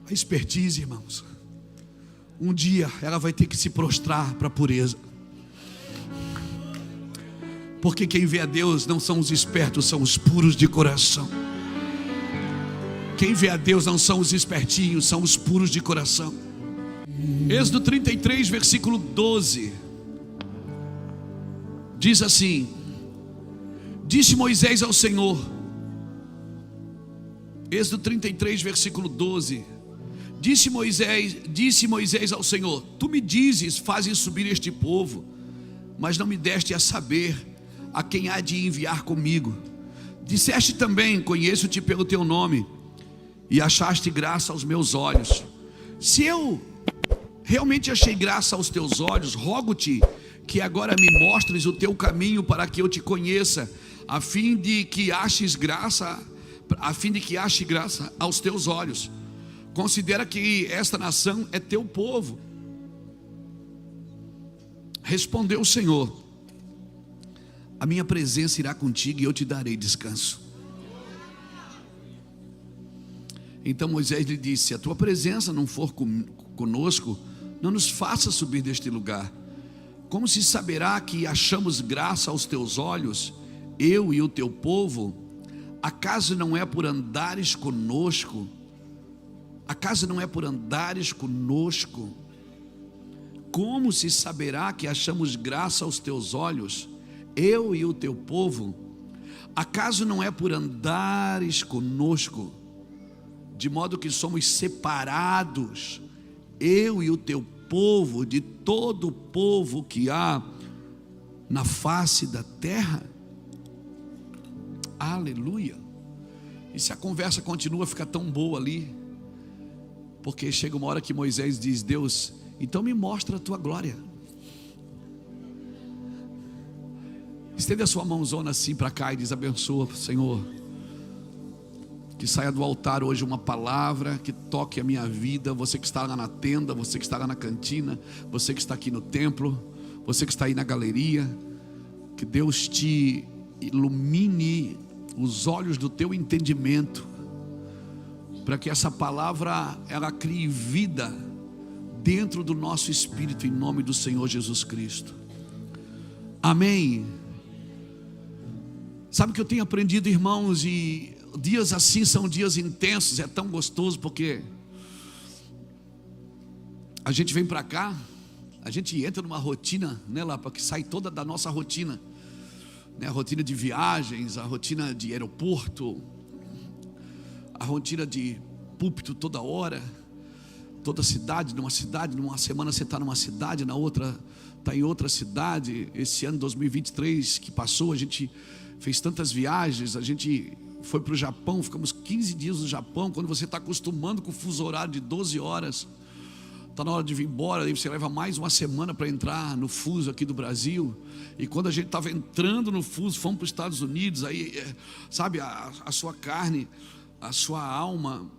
A expertise, irmãos, um dia ela vai ter que se prostrar para a pureza. Porque quem vê a Deus não são os espertos, são os puros de coração. Quem vê a Deus não são os espertinhos, são os puros de coração. Êxodo 33, versículo 12 diz assim: disse Moisés ao Senhor. Êxodo 33, versículo 12. Disse Moisés ao Senhor: tu me dizes, fazes subir este povo, mas não me deste a saber a quem há de enviar comigo. Disseste também: conheço-te pelo teu nome, e achaste graça aos meus olhos. Se eu realmente achei graça aos teus olhos, rogo-te que agora me mostres o teu caminho, para que eu te conheça, a fim de que ache graça aos teus olhos. Considera que esta nação é teu povo. Respondeu o Senhor: a minha presença irá contigo e eu te darei descanso. Então Moisés lhe disse: se a tua presença não for conosco, não nos faça subir deste lugar. Como se saberá que achamos graça aos teus olhos, eu e o teu povo? Acaso não é por andares conosco? Acaso não é por andares conosco? Como se saberá que achamos graça aos teus olhos, eu e o teu povo? Acaso não é por andares conosco, de modo que somos separados, eu e o teu povo, de todo o povo que há na face da terra? Aleluia. E se a conversa continua, fica tão boa ali, porque chega uma hora que Moisés diz: Deus, então me mostra a tua glória. Estende a sua mãozona assim para cá e diz: abençoa, Senhor, que saia do altar hoje uma palavra que toque a minha vida. Você que está lá na tenda, você que está lá na cantina, você que está aqui no templo, você que está aí na galeria, que Deus te ilumine os olhos do teu entendimento, para que essa palavra ela crie vida dentro do nosso espírito, em nome do Senhor Jesus Cristo. Amém. Sabe o que eu tenho aprendido, irmãos? E dias assim são dias intensos. É tão gostoso, porque a gente vem para cá, a gente entra numa rotina, né, lá, porque sai toda da nossa rotina, né, a rotina de viagens, a rotina de aeroporto, a rotina de púlpito toda hora, toda cidade, numa semana você está numa cidade, na outra está em outra cidade. Esse ano 2023 que passou, a gente fez tantas viagens. A gente foi para o Japão, ficamos 15 dias no Japão. Quando você está acostumando com o fuso horário de 12 horas, está na hora de vir embora, aí você leva mais uma semana para entrar no fuso aqui do Brasil. E quando a gente estava entrando no fuso, fomos para os Estados Unidos. Aí, sabe, a sua carne, a sua alma,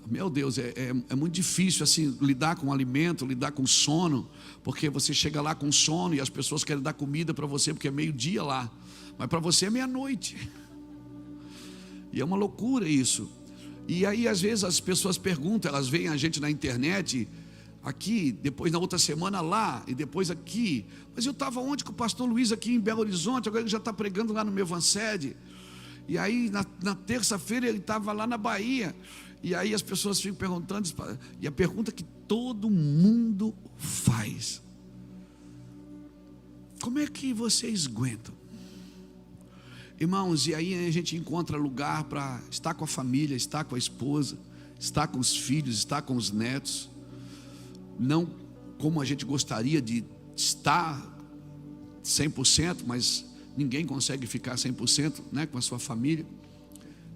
meu Deus, é muito difícil assim lidar com o alimento, lidar com o sono, porque você chega lá com sono e as pessoas querem dar comida para você, porque é meio-dia lá, mas para você é meia-noite. E é uma loucura isso. E aí às vezes as pessoas perguntam, elas veem a gente na internet, aqui, depois na outra semana lá, e depois aqui. Mas eu estava ontem com o pastor Luiz aqui em Belo Horizonte, agora ele já está pregando lá no meu Vansed. E aí na terça-feira ele estava lá na Bahia. E aí as pessoas ficam perguntando, e a pergunta que todo mundo faz: como é que vocês aguentam? Irmãos, e aí a gente encontra lugar para estar com a família, estar com a esposa, estar com os filhos, estar com os netos, não como a gente gostaria de estar 100%, mas ninguém consegue ficar 100%, né, com a sua família.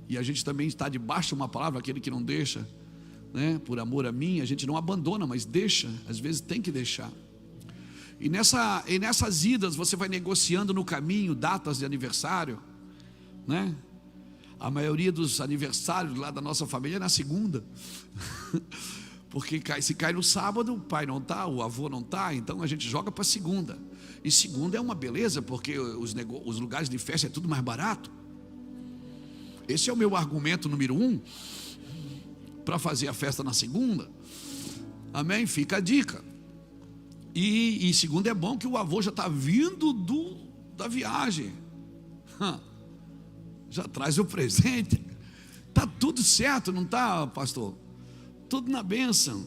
E a gente também está debaixo de uma palavra: aquele que não deixa, né, por amor a mim, a gente não abandona, mas deixa, às vezes tem que deixar. E nessas idas você vai negociando no caminho datas de aniversário, né? A maioria dos aniversários lá da nossa família é na segunda, porque se cai no sábado, o pai não está, o avô não está, então a gente joga para segunda. E segunda é uma beleza, porque os lugares de festa é tudo mais barato. Esse é o meu argumento número 1. para fazer a festa na segunda. Amém? Fica a dica. E segundo, é bom que o avô já está vindo da viagem. Já traz o presente. Está tudo certo, não está, pastor? Tudo na bênção.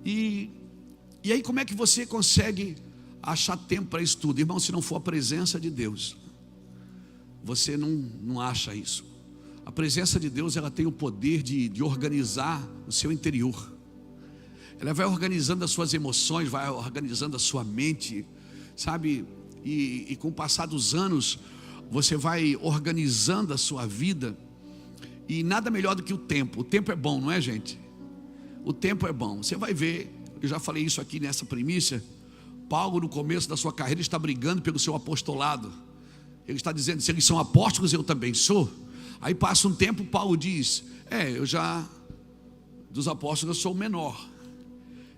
E aí como é que você consegue achar tempo para estudo? Irmão, se não for a presença de Deus, você não acha isso. A presença de Deus, ela tem o poder de organizar o seu interior. Ela vai organizando as suas emoções, vai organizando a sua mente, sabe? E com o passar dos anos, você vai organizando a sua vida. E nada melhor do que o tempo. O tempo é bom, não é, gente? O tempo é bom. Você vai ver, eu já falei isso aqui nessa primícia. Paulo, no começo da sua carreira, está brigando pelo seu apostolado. Ele está dizendo: se eles são apóstolos, eu também sou. Aí passa um tempo, Paulo diz: dos apóstolos eu sou o menor.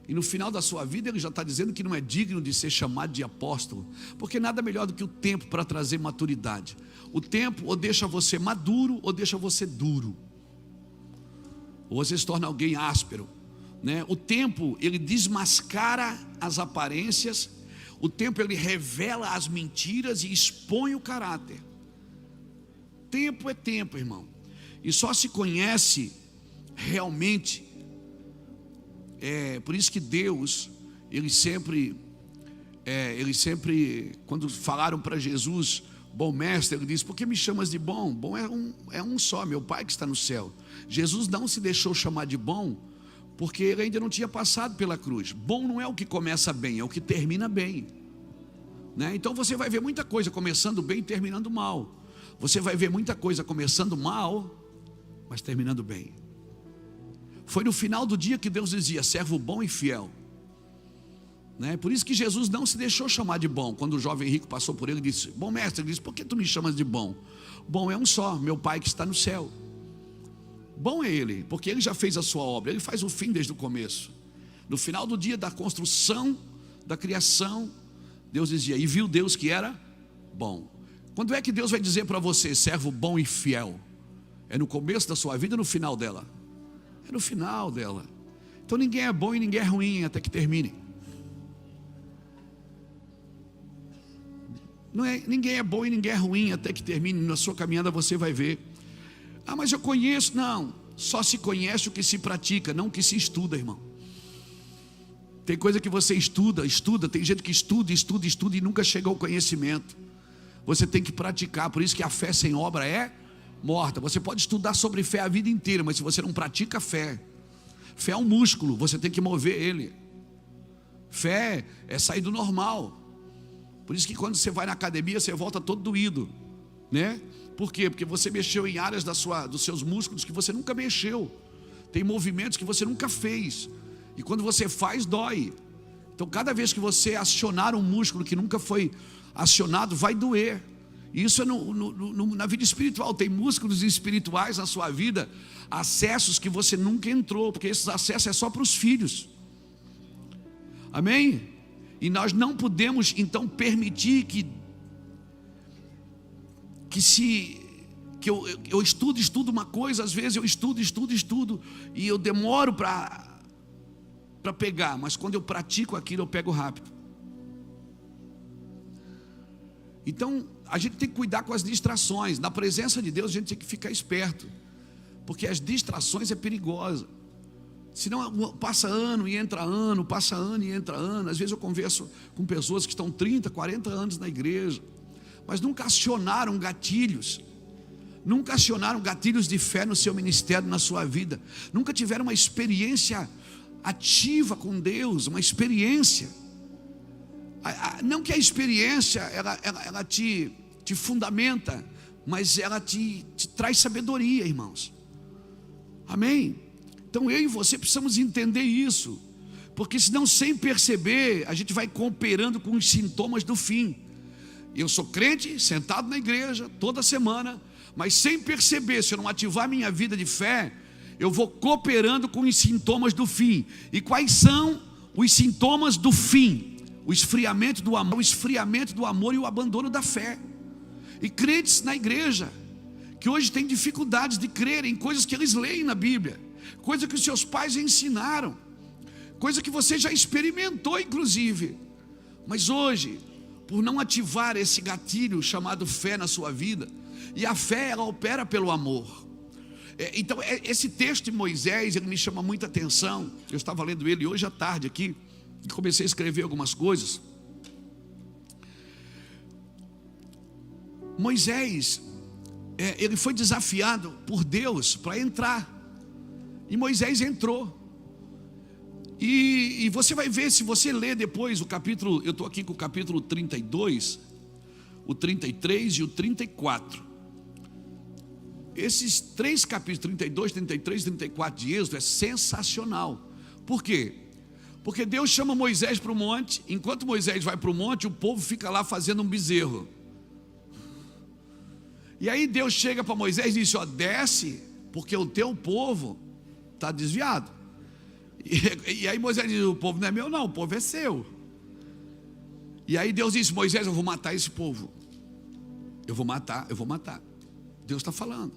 E no final da sua vida ele já está dizendo que não é digno de ser chamado de apóstolo, porque nada melhor do que o tempo para trazer maturidade. O tempo ou deixa você maduro ou deixa você duro, ou você se torna alguém áspero, né? O tempo, ele desmascara as aparências. O tempo, ele revela as mentiras e expõe o caráter. Tempo é tempo, irmão. E só se conhece realmente. Por isso que Deus, ele sempre, quando falaram para Jesus, bom mestre, ele disse: por que me chamas de bom? Bom é um só, meu Pai que está no céu. Jesus não se deixou chamar de bom, porque ele ainda não tinha passado pela cruz. Bom não é o que começa bem, é o que termina bem, né? Então você vai ver muita coisa começando bem e terminando mal. Você vai ver muita coisa começando mal, mas terminando bem. Foi no final do dia que Deus dizia: servo bom e fiel, né? Por isso que Jesus não se deixou chamar de bom. Quando o jovem rico passou por ele, disse: bom mestre, ele disse: por que tu me chamas de bom? Bom é um só, meu Pai que está no céu. Bom é Ele, porque Ele já fez a sua obra. Ele faz o fim desde o começo. No final do dia da construção, da criação, Deus dizia: e viu Deus que era bom. Quando é que Deus vai dizer para você, servo bom e fiel? É no começo da sua vida ou no final dela? É no final dela. Então ninguém é bom e ninguém é ruim até que termine. Ninguém é bom e ninguém é ruim até que termine. Na sua caminhada você vai ver. Ah, mas eu conheço. Não, só se conhece o que se pratica, não o que se estuda, irmão. Tem coisa que você estuda. Tem gente que estuda e nunca chega ao conhecimento. Você tem que praticar. Por isso que a fé sem obra é morta. Você pode estudar sobre fé a vida inteira, mas se você não pratica a fé é um músculo, você tem que mover ele. Fé é sair do normal. Por isso que quando você vai na academia, você volta todo doído, né? Por quê? Porque você mexeu em áreas dos seus músculos que você nunca mexeu. Tem movimentos que você nunca fez, e quando você faz, dói. Então cada vez que você acionar um músculo que nunca foi acionado, vai doer. Isso é na vida espiritual. Tem músculos espirituais na sua vida, acessos que você nunca entrou, porque esses acessos é só para os filhos. Amém? E nós não podemos então permitir que eu estudo uma coisa. Às vezes eu estudo e eu demoro para pegar, mas quando eu pratico aquilo eu pego rápido. Então a gente tem que cuidar com as distrações. Na presença de Deus a gente tem que ficar esperto, porque as distrações é perigosa. Senão passa ano e entra ano, passa ano e entra ano. Às vezes eu converso com pessoas que estão 30, 40 anos na igreja, mas nunca acionaram gatilhos. Nunca acionaram gatilhos de fé no seu ministério, na sua vida. Nunca tiveram uma experiência ativa com Deus, uma experiência. Não que a experiência ela te fundamenta, mas ela te traz sabedoria, irmãos. Amém? Então eu e você precisamos entender isso, porque senão, sem perceber, a gente vai cooperando com os sintomas do fim. Eu sou crente, sentado na igreja toda semana, mas sem perceber, se eu não ativar minha vida de fé, eu vou cooperando com os sintomas do fim. E quais são os sintomas do fim? O esfriamento do amor e o abandono da fé. E crentes na igreja que hoje têm dificuldades de crer em coisas que eles leem na Bíblia, coisa que os seus pais ensinaram, coisa que você já experimentou inclusive, mas hoje, por não ativar esse gatilho chamado fé na sua vida, e a fé ela opera pelo amor. Então esse texto de Moisés, ele me chama muita atenção. Eu estava lendo ele hoje à tarde aqui, e comecei a escrever algumas coisas. Moisés, ele foi desafiado por Deus para entrar, e Moisés entrou. E você vai ver, se você ler depois o capítulo, eu estou aqui com o capítulo 32, o 33 e o 34. Esses três capítulos, 32, 33 e 34 de Êxodo, é sensacional. Por quê? Porque Deus chama Moisés para o monte. Enquanto Moisés vai para o monte, o povo fica lá fazendo um bezerro. E aí Deus chega para Moisés e diz: ó, desce, porque o teu povo está desviado. E aí Moisés diz: o povo não é meu não, o povo é seu. E aí Deus disse: Moisés, eu vou matar esse povo. Eu vou matar. Deus está falando: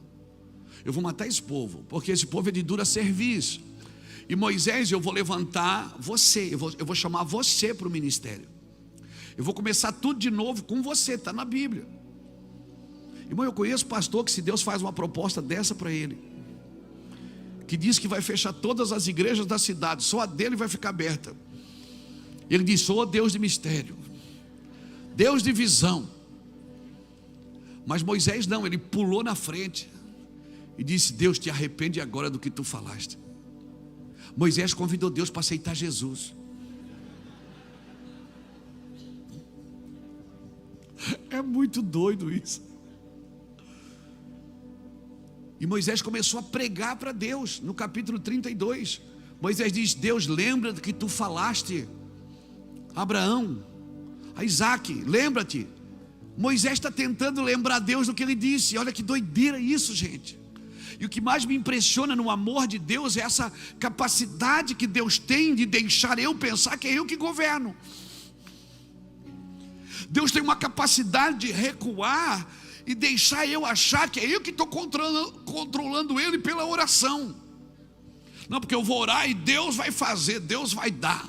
eu vou matar esse povo, porque esse povo é de dura serviço. E Moisés, eu vou levantar você, eu vou chamar você para o ministério. Eu vou começar tudo de novo com você, está na Bíblia. Irmão, eu conheço pastor que, se Deus faz uma proposta dessa para ele, que diz que vai fechar todas as igrejas da cidade, só a dele vai ficar aberta. Ele diz: sou Deus de mistério, Deus de visão. Mas Moisés não, ele pulou na frente e disse: Deus, te arrepende agora do que tu falaste. Moisés convidou Deus para aceitar Jesus. É muito doido isso. E Moisés começou a pregar para Deus. No capítulo 32, Moisés diz: Deus, lembra do que tu falaste a Abraão, a Isaac, lembra-te. Moisés está tentando lembrar Deus do que ele disse. Olha que doideira isso, gente. E o que mais me impressiona no amor de Deus é essa capacidade que Deus tem de deixar eu pensar que é eu que governo. Deus tem uma capacidade de recuar e deixar eu achar que é eu que estou controlando ele pela oração. Não, porque eu vou orar e Deus vai fazer, Deus vai dar.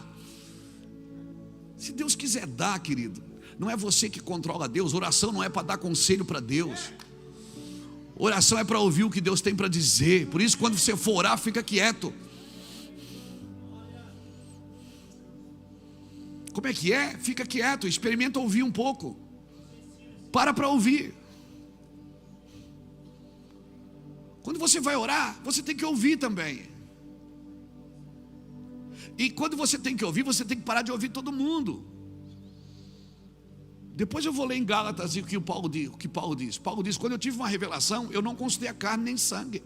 Se Deus quiser dar, querido, não é você que controla Deus. Oração não é para dar conselho para Deus. Oração é para ouvir o que Deus tem para dizer. Por isso, quando você for orar, fica quieto. Como é que é? Fica quieto, experimenta ouvir um pouco. Para ouvir. Quando você vai orar, você tem que ouvir também. E quando você tem que ouvir, você tem que parar de ouvir todo mundo. Depois eu vou ler em Gálatas o que Paulo diz. Paulo diz: quando eu tive uma revelação, eu não consultei a carne nem sangue.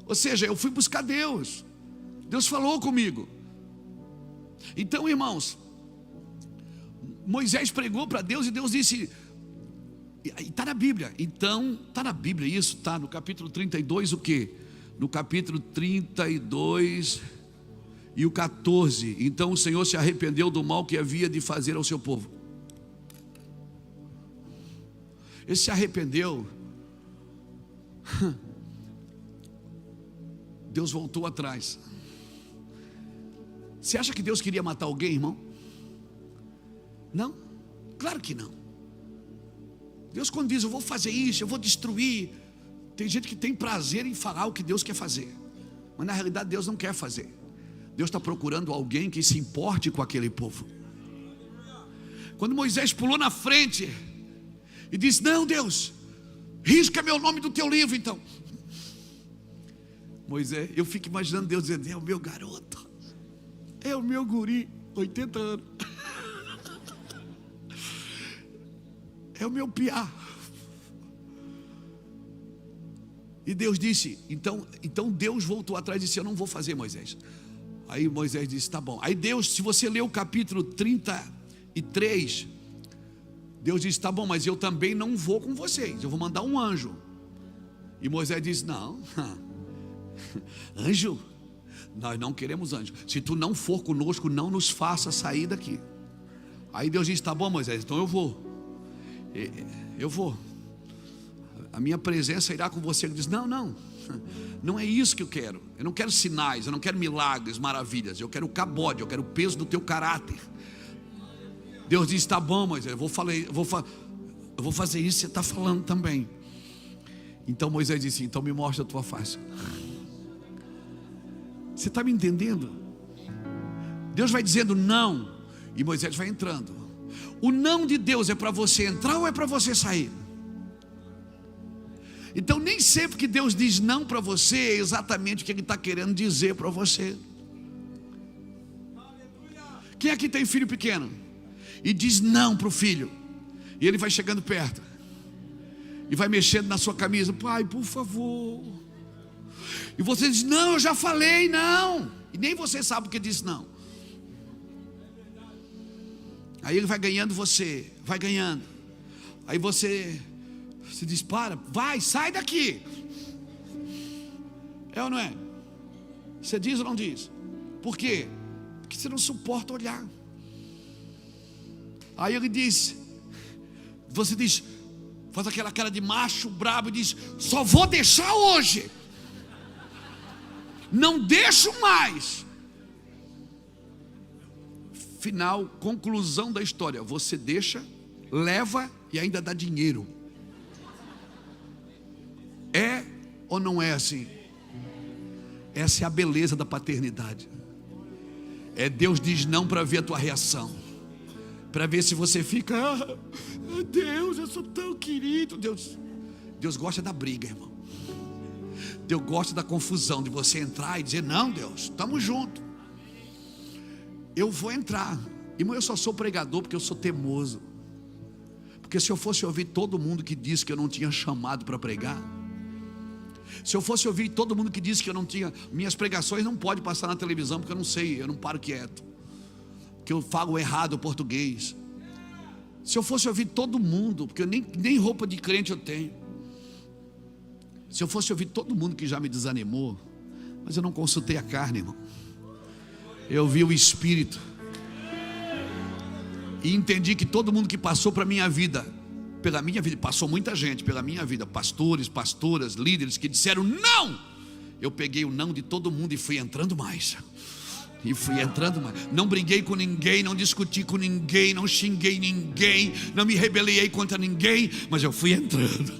Ou seja, eu fui buscar Deus. Deus falou comigo. Então, irmãos, Moisés pregou para Deus e Deus disse, e está na Bíblia. Então, está na Bíblia isso, está no capítulo 32 o quê? No capítulo 32 e o 14. Então o Senhor se arrependeu do mal que havia de fazer ao seu povo. Ele se arrependeu. Deus voltou atrás. Você acha que Deus queria matar alguém, irmão? Não, claro que não. Deus, quando diz eu vou fazer isso, eu vou destruir, tem gente que tem prazer em falar o que Deus quer fazer, mas na realidade Deus não quer fazer. Deus está procurando alguém que se importe com aquele povo. Quando Moisés pulou na frente e disse: não, Deus, risca meu nome do teu livro então. Moisés, eu fico imaginando Deus dizendo: é o meu garoto, é o meu guri, 80 anos, é o meu piá. E Deus disse, então Deus voltou atrás e disse: eu não vou fazer, Moisés. Aí Moisés disse: tá bom. Aí Deus, se você ler o capítulo 33, Deus disse: tá bom, mas eu também não vou com vocês, eu vou mandar um anjo. E Moisés disse: não, anjo, nós não queremos anjo. Se tu não for conosco, não nos faça sair daqui. Aí Deus disse: tá bom, Moisés, então eu vou. a minha presença irá com você. Ele diz: não, não, não é isso que eu quero. Eu não quero sinais, eu não quero milagres, maravilhas. Eu quero o cabode, eu quero o peso do teu caráter. Deus diz: tá bom, Moisés, eu vou fazer isso, você está falando também. Então Moisés disse: então me mostra a tua face. Você está me entendendo? Deus vai dizendo não, e Moisés vai entrando. O não de Deus é para você entrar ou é para você sair? Então nem sempre que Deus diz não para você é exatamente o que Ele está querendo dizer para você. Quem aqui tem filho pequeno e diz não para o filho, e ele vai chegando perto e vai mexendo na sua camisa: pai, por favor. E você diz: não, eu já falei não. E nem você sabe o que disse não. Aí ele vai ganhando você, vai ganhando. Aí você diz: para, vai, sai daqui. É ou não é? Você diz ou não diz? Por quê? Porque você não suporta olhar. Aí ele diz, você diz, faz aquela cara de macho brabo e diz: só vou deixar hoje, não deixo mais. Final, conclusão da história: você deixa, leva e ainda dá dinheiro. É ou não é assim? Essa é a beleza da paternidade. É Deus diz não para ver a tua reação, para ver se você fica: Deus, eu sou tão querido. Deus gosta da briga, irmão. Deus gosta da confusão, de você entrar e dizer: não, Deus, estamos juntos. Eu vou entrar. Irmão, eu só sou pregador porque eu sou teimoso. Porque se eu fosse ouvir todo mundo que disse que eu não tinha chamado para pregar, se eu fosse ouvir todo mundo que disse que eu não tinha, minhas pregações não podem passar na televisão, porque eu não sei, eu não paro quieto, que eu falo errado o português. Se eu fosse ouvir todo mundo, porque eu nem roupa de crente eu tenho. Se eu fosse ouvir todo mundo que já me desanimou, mas eu não consultei a carne, irmão. Eu vi o Espírito e entendi que todo mundo que passou pela minha vida, passou muita gente pela minha vida, pastores, pastoras, líderes que disseram não. Eu peguei o não de todo mundo e fui entrando mais. Não briguei com ninguém, não discuti com ninguém, não xinguei ninguém, não me rebelei contra ninguém, mas eu fui entrando,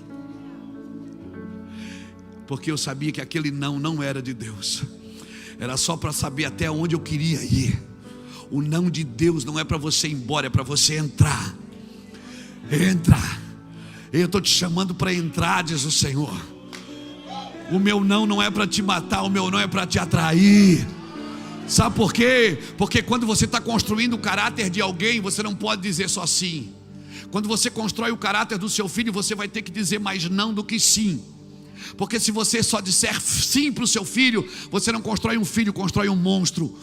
porque eu sabia que aquele não era de Deus. Era só para saber até onde eu queria ir. O não de Deus não é para você ir embora, é para você entrar. Entra. Eu estou te chamando para entrar, diz o Senhor. O meu não é para te matar, o meu não é para te atrair. Sabe por quê? Porque quando você está construindo o caráter de alguém, você não pode dizer só sim. Quando você constrói o caráter do seu filho, você vai ter que dizer mais não do que sim. Porque se você só disser sim para o seu filho, você não constrói um filho, constrói um monstro.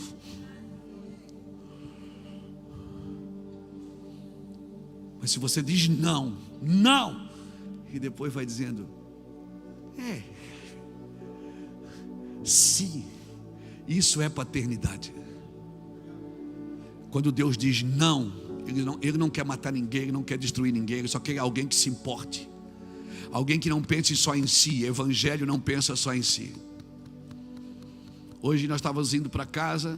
Mas se você diz não, e depois vai dizendo sim, isso é paternidade. Quando Deus diz não, Ele não quer matar ninguém, Ele não quer destruir ninguém, Ele só quer alguém que se importe. Alguém que não pense só em si. Evangelho não pensa só em si. Hoje nós estávamos indo para casa.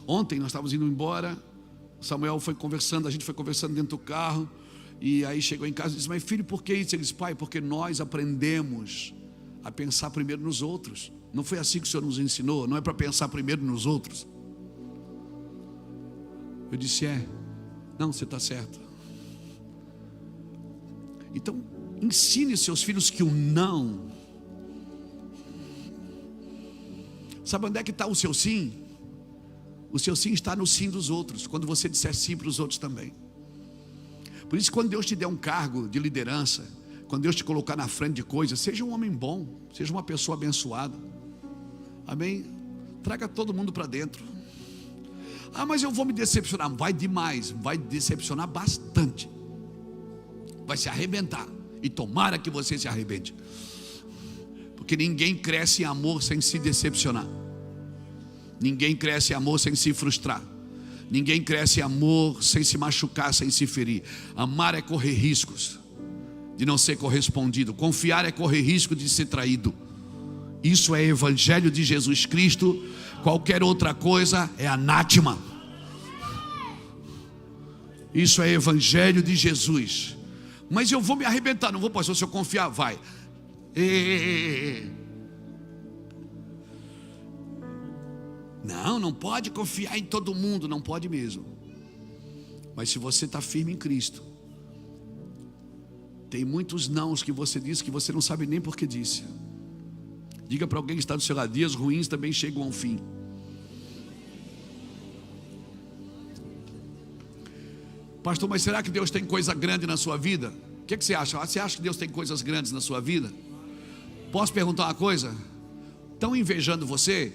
Ontem nós estávamos indo embora. Samuel foi conversando, a gente foi conversando dentro do carro. E aí chegou em casa e disse: mas filho, por que isso? Ele disse: pai, porque nós aprendemos a pensar primeiro nos outros. Não foi assim que o Senhor nos ensinou? Não é para pensar primeiro nos outros? Eu disse: não, você está certo. Então ensine seus filhos que o não. Sabe onde é que está o seu sim? O seu sim está no sim dos outros. Quando você disser sim para os outros também. Por isso, quando Deus te der um cargo de liderança, quando Deus te colocar na frente de coisas, seja um homem bom, seja uma pessoa abençoada. Amém? Traga todo mundo para dentro. Mas eu vou me decepcionar. Vai demais, vai decepcionar bastante. Vai se arrebentar. E tomara que você se arrebente. Porque ninguém cresce em amor sem se decepcionar. Ninguém cresce em amor sem se frustrar. Ninguém cresce em amor sem se machucar, sem se ferir. Amar é correr riscos. de não ser correspondido. Confiar é correr risco de ser traído. Isso é evangelho de Jesus Cristo. Qualquer outra coisa é anátema. Isso é evangelho de Jesus. Mas eu vou me arrebentar, não vou, pastor, se eu confiar, vai. Não pode confiar em todo mundo, não pode mesmo. Mas se você está firme em Cristo, tem muitos nãos que você disse que você não sabe nem por que disse. Diga para alguém que está do seu lado: dias ruins também chegam ao fim. Pastor, mas será que Deus tem coisa grande na sua vida? O que você acha? Você acha que Deus tem coisas grandes na sua vida? Posso perguntar uma coisa? Estão invejando você?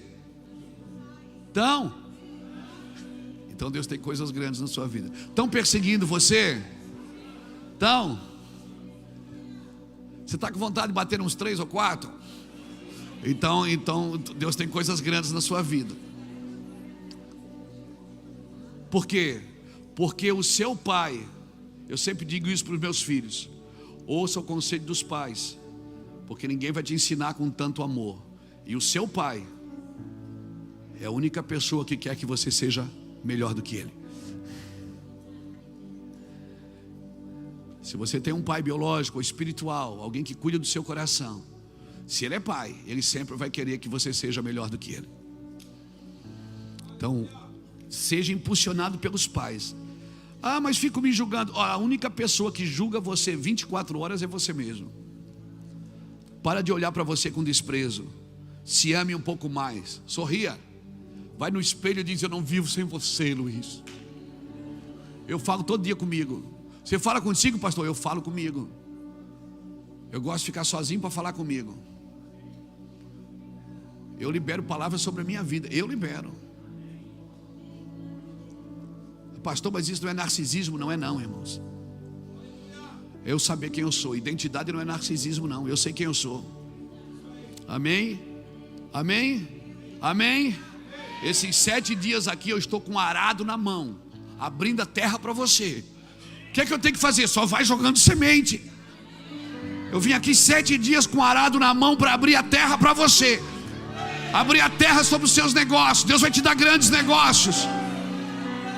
Então Deus tem coisas grandes na sua vida. Estão perseguindo você? Você está com vontade de bater uns 3 ou 4? Então Deus tem coisas grandes na sua vida. Por quê? Porque o seu pai, eu sempre digo isso para os meus filhos: ouça o conselho dos pais, porque ninguém vai te ensinar com tanto amor. E o seu pai é a única pessoa que quer que você seja melhor do que ele. Se você tem um pai biológico ou espiritual, alguém que cuida do seu coração, se ele é pai, ele sempre vai querer que você seja melhor do que ele. Então, seja impulsionado pelos pais. Mas fico me julgando. A única pessoa que julga você 24 horas é você mesmo. Para de olhar para você com desprezo. Se ame um pouco mais. Sorria. Vai no espelho e diz: eu não vivo sem você, Luiz. Eu falo todo dia comigo. Você fala consigo, pastor? Eu falo comigo. Eu gosto de ficar sozinho para falar comigo. Eu libero palavras sobre a minha vida. Eu libero. Pastor, mas isso não é narcisismo? Não é não, irmãos. Eu saber quem eu sou. Identidade não é narcisismo não. Eu sei quem eu sou. Amém? Amém? Amém? Esses 7 dias aqui eu estou com um arado na mão, abrindo a terra para você. O que é que eu tenho que fazer? Só vai jogando semente. Eu vim aqui 7 dias com um arado na mão para abrir a terra para você. Abrir a terra sobre os seus negócios. Deus vai te dar grandes negócios.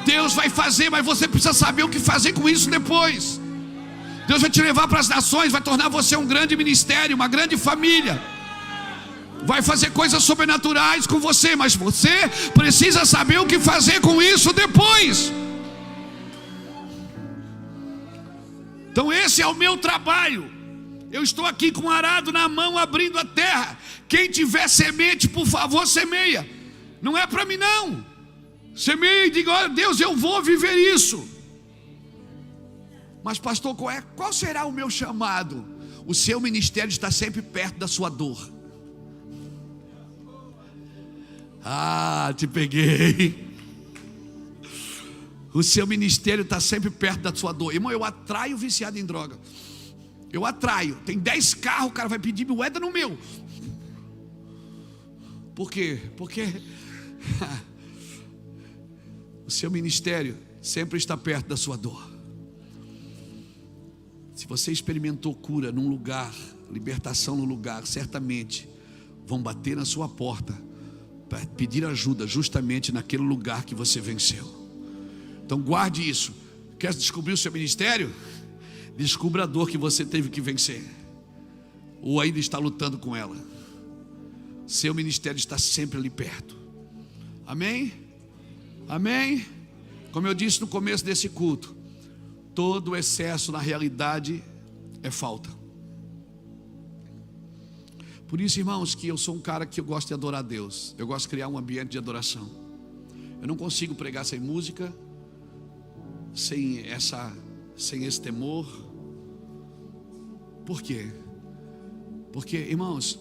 Deus vai fazer, mas você precisa saber o que fazer com isso depois. Deus vai te levar para as nações, vai tornar você um grande ministério, uma grande família. Vai fazer coisas sobrenaturais com você, mas você precisa saber o que fazer com isso depois. Então esse é o meu trabalho. Eu estou aqui com um arado na mão, abrindo a terra. Quem tiver semente, por favor, semeia. Não é para mim não. Semeia e diga: olha, Deus, eu vou viver isso. Mas pastor, qual será o meu chamado? O seu ministério está sempre perto da sua dor. Te peguei. O seu ministério está sempre perto da sua dor. Irmão, eu atraio viciado em droga. Eu atraio. Tem 10 carros, o cara vai pedir moeda no meu. Por quê? Porque o seu ministério sempre está perto da sua dor. Se você experimentou cura num lugar, libertação no lugar, certamente vão bater na sua porta para pedir ajuda justamente naquele lugar que você venceu. Então guarde isso. Quer descobrir o seu ministério? Descubra a dor que você teve que vencer, ou ainda está lutando com ela. Seu ministério está sempre ali perto. Amém? Amém? Como eu disse no começo desse culto, todo excesso na realidade é falta. Por isso, irmãos, que eu sou um cara que eu gosto de adorar a Deus. Eu gosto de criar um ambiente de adoração. Eu não consigo pregar sem música, sem esse temor. Por quê? Porque, irmãos,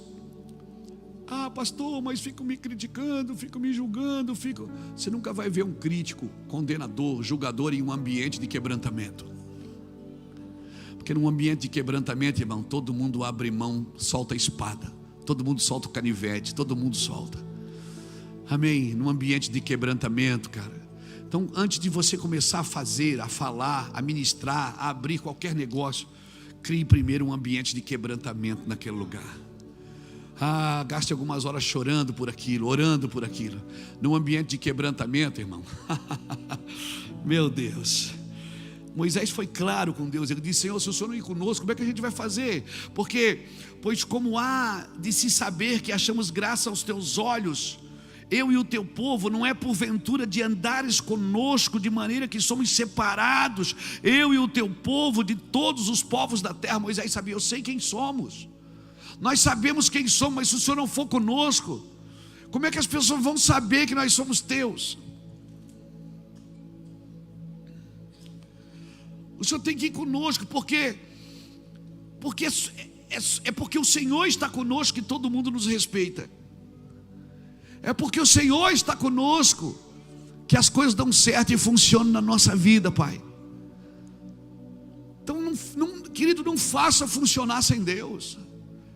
pastor, mas fico me criticando, fico me julgando, Você nunca vai ver um crítico, condenador, julgador em um ambiente de quebrantamento. Porque num ambiente de quebrantamento, irmão, todo mundo abre mão, solta a espada, todo mundo solta o canivete, todo mundo solta. Amém? Num ambiente de quebrantamento, cara. Então, antes de você começar a fazer, a falar, a ministrar, a abrir qualquer negócio, crie primeiro um ambiente de quebrantamento naquele lugar. Gaste algumas horas chorando por aquilo, orando por aquilo. Num ambiente de quebrantamento, irmão. Meu Deus. Moisés foi claro com Deus. Ele disse: Senhor, se o Senhor não ir conosco, como é que a gente vai fazer? Pois como há de se saber que achamos graça aos teus olhos, eu e o teu povo, não é porventura de andares conosco, de maneira que somos separados, eu e o teu povo, de todos os povos da terra. Moisés sabia: eu sei quem somos, nós sabemos quem somos, mas se o Senhor não for conosco, como é que as pessoas vão saber que nós somos teus? O Senhor tem que ir conosco, porque o Senhor está conosco que todo mundo nos respeita. É porque o Senhor está conosco que as coisas dão certo e funcionam na nossa vida, Pai. Então, querido, não faça funcionar sem Deus.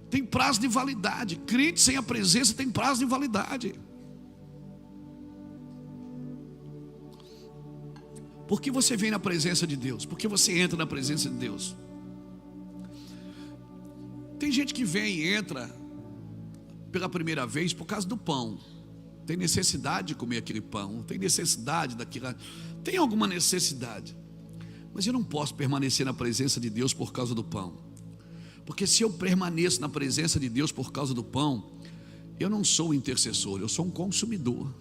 Tem prazo de validade. Crente sem a presença tem prazo de validade. Por que você vem na presença de Deus? Por que você entra na presença de Deus? Tem gente que vem e entra pela primeira vez por causa do pão. Tem necessidade de comer aquele pão, tem necessidade daquilo, tem alguma necessidade. Mas eu não posso permanecer na presença de Deus por causa do pão. Porque se eu permaneço na presença de Deus por causa do pão, eu não sou intercessor, eu sou um consumidor.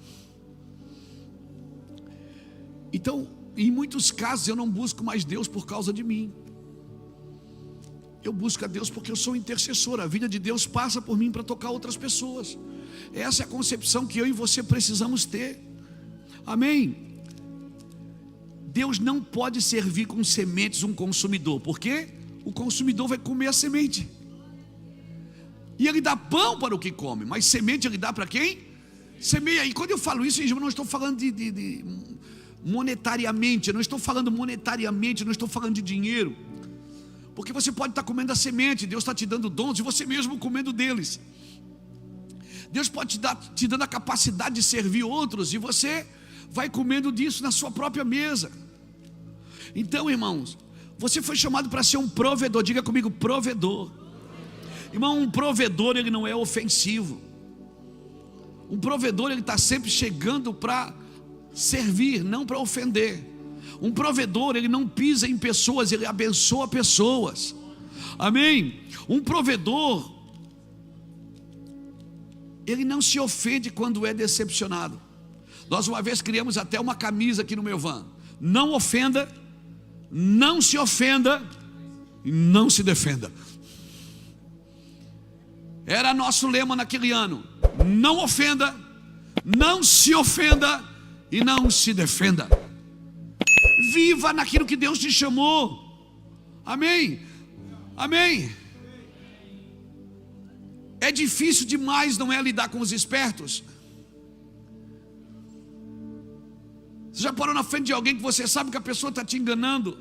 Então, em muitos casos eu não busco mais Deus por causa de mim. Eu busco a Deus porque eu sou intercessor. A vida de Deus passa por mim para tocar outras pessoas. Essa é a concepção que eu e você precisamos ter. Amém? Deus não pode servir com sementes um consumidor. Por quê? O consumidor vai comer a semente. E ele dá pão para o que come, mas semente ele dá para quem? Semeia. E quando eu falo isso, eu não estou falando de monetariamente. Eu não estou falando monetariamente, eu não estou falando de dinheiro. Porque você pode estar comendo a semente, Deus está te dando dons e você mesmo comendo deles. Deus pode te dando a capacidade de servir outros e você vai comendo disso na sua própria mesa. Então, irmãos, você foi chamado para ser um provedor. Diga comigo, provedor. Irmão, um provedor, ele não é ofensivo. Um provedor, ele está sempre chegando para servir, não para ofender. Um provedor, ele não pisa em pessoas, ele abençoa pessoas. Amém? Um provedor, ele não se ofende quando é decepcionado. Nós uma vez criamos até uma camisa aqui no meu van: não ofenda, não se ofenda e não se defenda. Era nosso lema naquele ano: não ofenda, não se ofenda e não se defenda. Viva naquilo que Deus te chamou. Amém? Amém? É difícil demais, não é, lidar com os espertos? Você já parou na frente de alguém que você sabe que a pessoa está te enganando?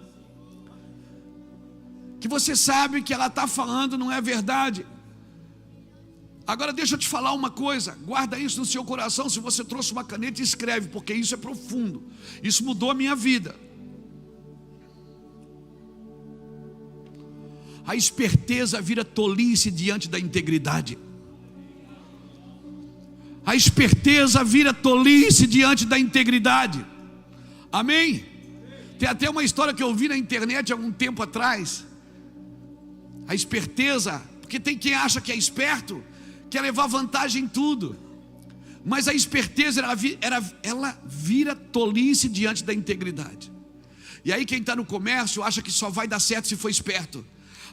Que você sabe que ela está falando não é verdade? Agora deixa eu te falar uma coisa, guarda isso no seu coração. Se você trouxe uma caneta, escreve, porque isso é profundo. Isso mudou a minha vida. A esperteza vira tolice diante da integridade. A esperteza vira tolice diante da integridade. Amém? Tem até uma história que eu vi na internet há algum tempo atrás. A esperteza, porque tem quem acha que é esperto, quer levar vantagem em tudo. Mas a esperteza, ela vira tolice diante da integridade. E aí quem está no comércio acha que só vai dar certo se for esperto.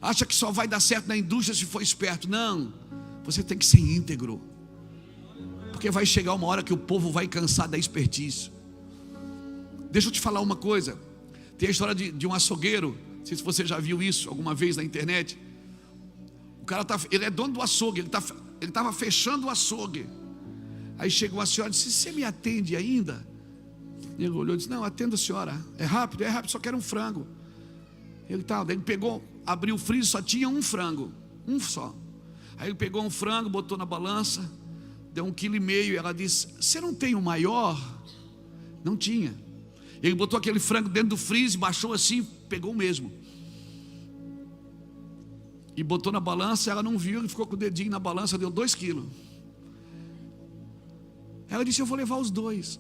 Acha que só vai dar certo na indústria se for esperto. Não, você tem que ser íntegro. Porque vai chegar uma hora que o povo vai cansar da expertise. Deixa eu te falar uma coisa. Tem a história de um açougueiro. Não sei se você já viu isso alguma vez na internet. O cara ele é dono do açougue. Ele estava fechando o açougue. Aí chegou uma senhora e disse: você me atende ainda? Ele olhou e disse: não, atendo a senhora. É rápido, só quero um frango. Ele pegou, abriu o freezer, só tinha um frango, um só. Aí ele pegou um frango, botou na balança, deu 1,5 kg. Ela disse: você não tem o maior? Não tinha. Ele botou aquele frango dentro do freezer, baixou assim, pegou o mesmo. e botou na balança, ela não viu, e ficou com o dedinho na balança, deu 2 quilos. Ela disse: eu vou levar os 2.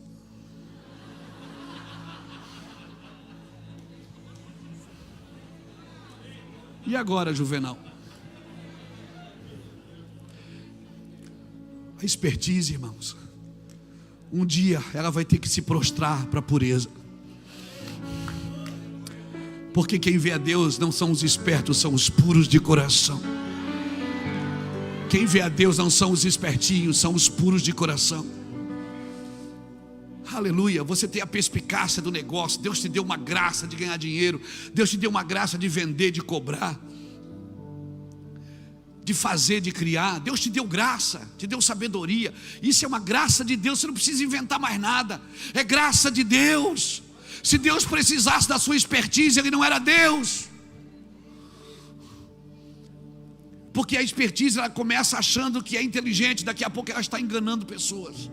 E agora, Juvenal? A expertise, irmãos, um dia ela vai ter que se prostrar para a pureza. Porque quem vê a Deus não são os espertos, são os puros de coração. Quem vê a Deus não são os espertinhos, são os puros de coração. Aleluia, você tem a perspicácia do negócio. Deus te deu uma graça de ganhar dinheiro. Deus te deu uma graça de vender, de cobrar, de fazer, de criar. Deus te deu graça, te deu sabedoria. Isso é uma graça de Deus, você não precisa inventar mais nada. É graça de Deus. Se Deus precisasse da sua expertise, Ele não era Deus. Porque a expertise, ela começa achando que é inteligente. Daqui a pouco ela está enganando pessoas.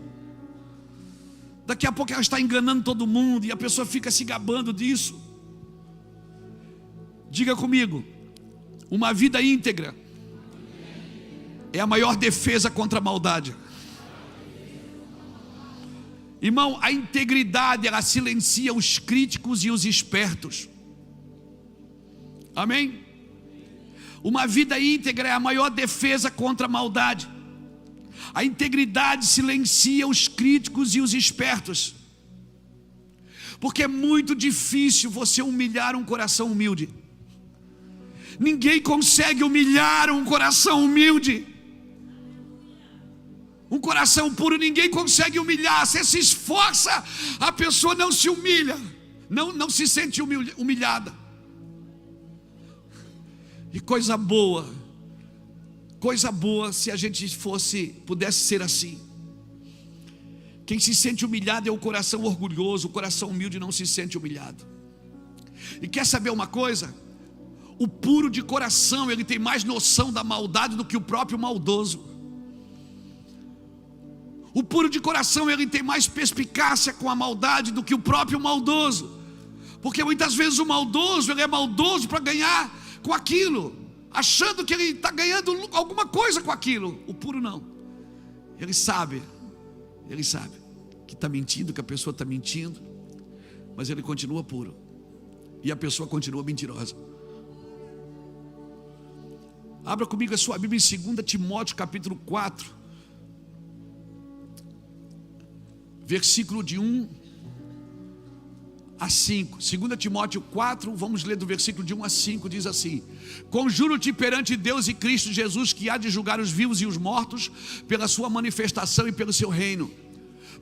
Daqui a pouco ela está enganando todo mundo, e a pessoa fica se gabando disso. Diga comigo: uma vida íntegra é a maior defesa contra a maldade. Irmão, a integridade, ela silencia os críticos e os espertos. Amém? Uma vida íntegra é a maior defesa contra a maldade. A integridade silencia os críticos e os espertos. Porque é muito difícil você humilhar um coração humilde. Ninguém consegue humilhar um coração humilde. Um coração puro ninguém consegue humilhar. Você se esforça, a pessoa não se humilha, não se sente humilhada. E coisa boa se a gente pudesse ser assim. Quem se sente humilhado é o coração orgulhoso. O coração humilde não se sente humilhado. E quer saber uma coisa? O puro de coração, ele tem mais noção da maldade do que o próprio maldoso. O puro de coração, ele tem mais perspicácia com a maldade do que o próprio maldoso. Porque muitas vezes o maldoso, ele é maldoso para ganhar com aquilo, achando que ele está ganhando alguma coisa com aquilo. O puro não. Ele sabe que está mentindo, que a pessoa está mentindo, mas ele continua puro, e a pessoa continua mentirosa. Abra comigo a sua Bíblia em 2 Timóteo capítulo 4, versículo de 1 a 5. 2 Timóteo 4, vamos ler do versículo de 1 a 5, diz assim: conjuro-te perante Deus e Cristo Jesus, que há de julgar os vivos e os mortos pela sua manifestação e pelo seu reino.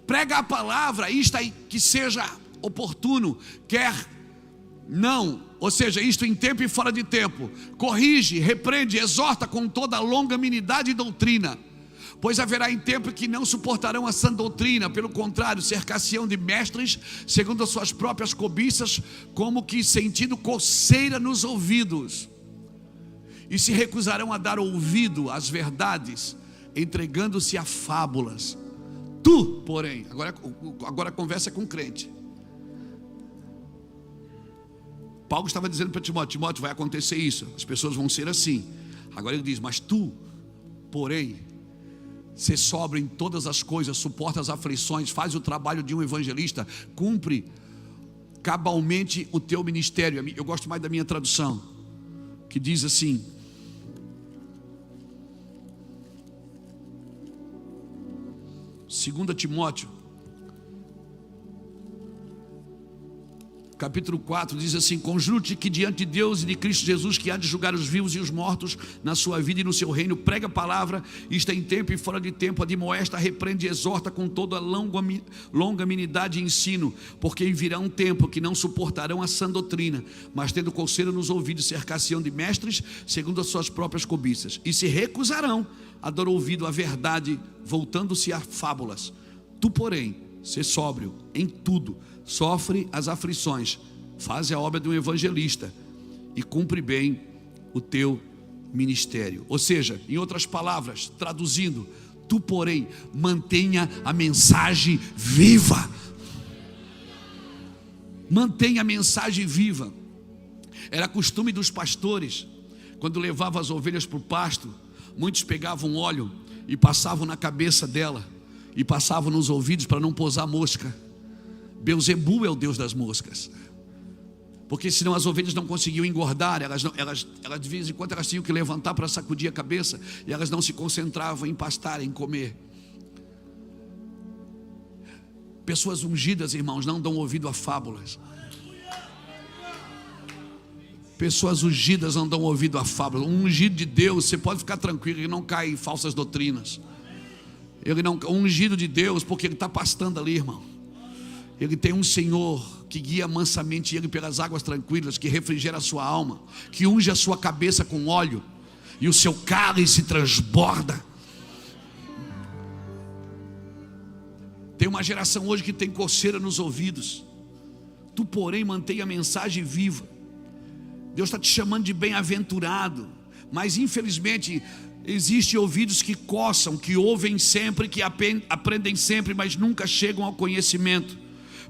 Prega a palavra, isto aí, que seja oportuno, quer não, ou seja, isto em tempo e fora de tempo. Corrige, repreende, exorta com toda longanimidade e doutrina. Pois haverá em tempo que não suportarão a sã doutrina, pelo contrário, cercar-se-ão de mestres, segundo as suas próprias cobiças, como que sentindo coceira nos ouvidos, e se recusarão a dar ouvido às verdades, entregando-se a fábulas. Tu, porém, agora a conversa é com o crente. Paulo estava dizendo para Timóteo: Timóteo, vai acontecer isso, as pessoas vão ser assim. Agora ele diz: mas tu, porém, ser sóbrio em todas as coisas, suporta as aflições, faz o trabalho de um evangelista, cumpre cabalmente o teu ministério. Eu gosto mais da minha tradução, que diz assim: 2 Timóteo capítulo 4 diz assim: conjuro-te que diante de Deus e de Cristo Jesus, que há de julgar os vivos e os mortos na sua vida e no seu reino, prega a palavra, está em tempo e fora de tempo, admoesta, repreende e exorta com toda longanimidade e ensino, porque virá um tempo que não suportarão a sã doutrina, mas tendo coceira nos ouvidos, cercar-se-ão de mestres, segundo as suas próprias cobiças, e se recusarão a dar ouvido à verdade, voltando-se a fábulas. Tu, porém, ser sóbrio em tudo, sofre as aflições, faz a obra de um evangelista e cumpre bem o teu ministério. Ou seja, em outras palavras, traduzindo, tu, porém, mantenha a mensagem viva. Mantenha a mensagem viva. Era costume dos pastores, Quando levava as ovelhas para o pasto, muitos pegavam óleo e passavam na cabeça dela e passavam nos ouvidos para não pousar mosca. Belzebu é o deus das moscas, porque senão as ovelhas não conseguiam engordar. Elas de vez em quando elas tinham que levantar para sacudir a cabeça, e elas não se concentravam em pastar, em comer. Pessoas ungidas, irmãos, não dão ouvido a fábulas. Pessoas ungidas não dão ouvido a fábulas. Um ungido de Deus, você pode ficar tranquilo, ele não cai em falsas doutrinas. O ungido de Deus, porque ele está pastando ali, irmão. Ele tem um Senhor que guia mansamente ele pelas águas tranquilas, que refrigera a sua alma, que unge a sua cabeça com óleo, e o seu cálice transborda. Tem uma geração hoje que tem coceira nos ouvidos. Tu, porém, mantém a mensagem viva. Deus está te chamando de bem-aventurado, mas infelizmente existem ouvidos que coçam, que ouvem sempre, que aprendem sempre, mas nunca chegam ao conhecimento.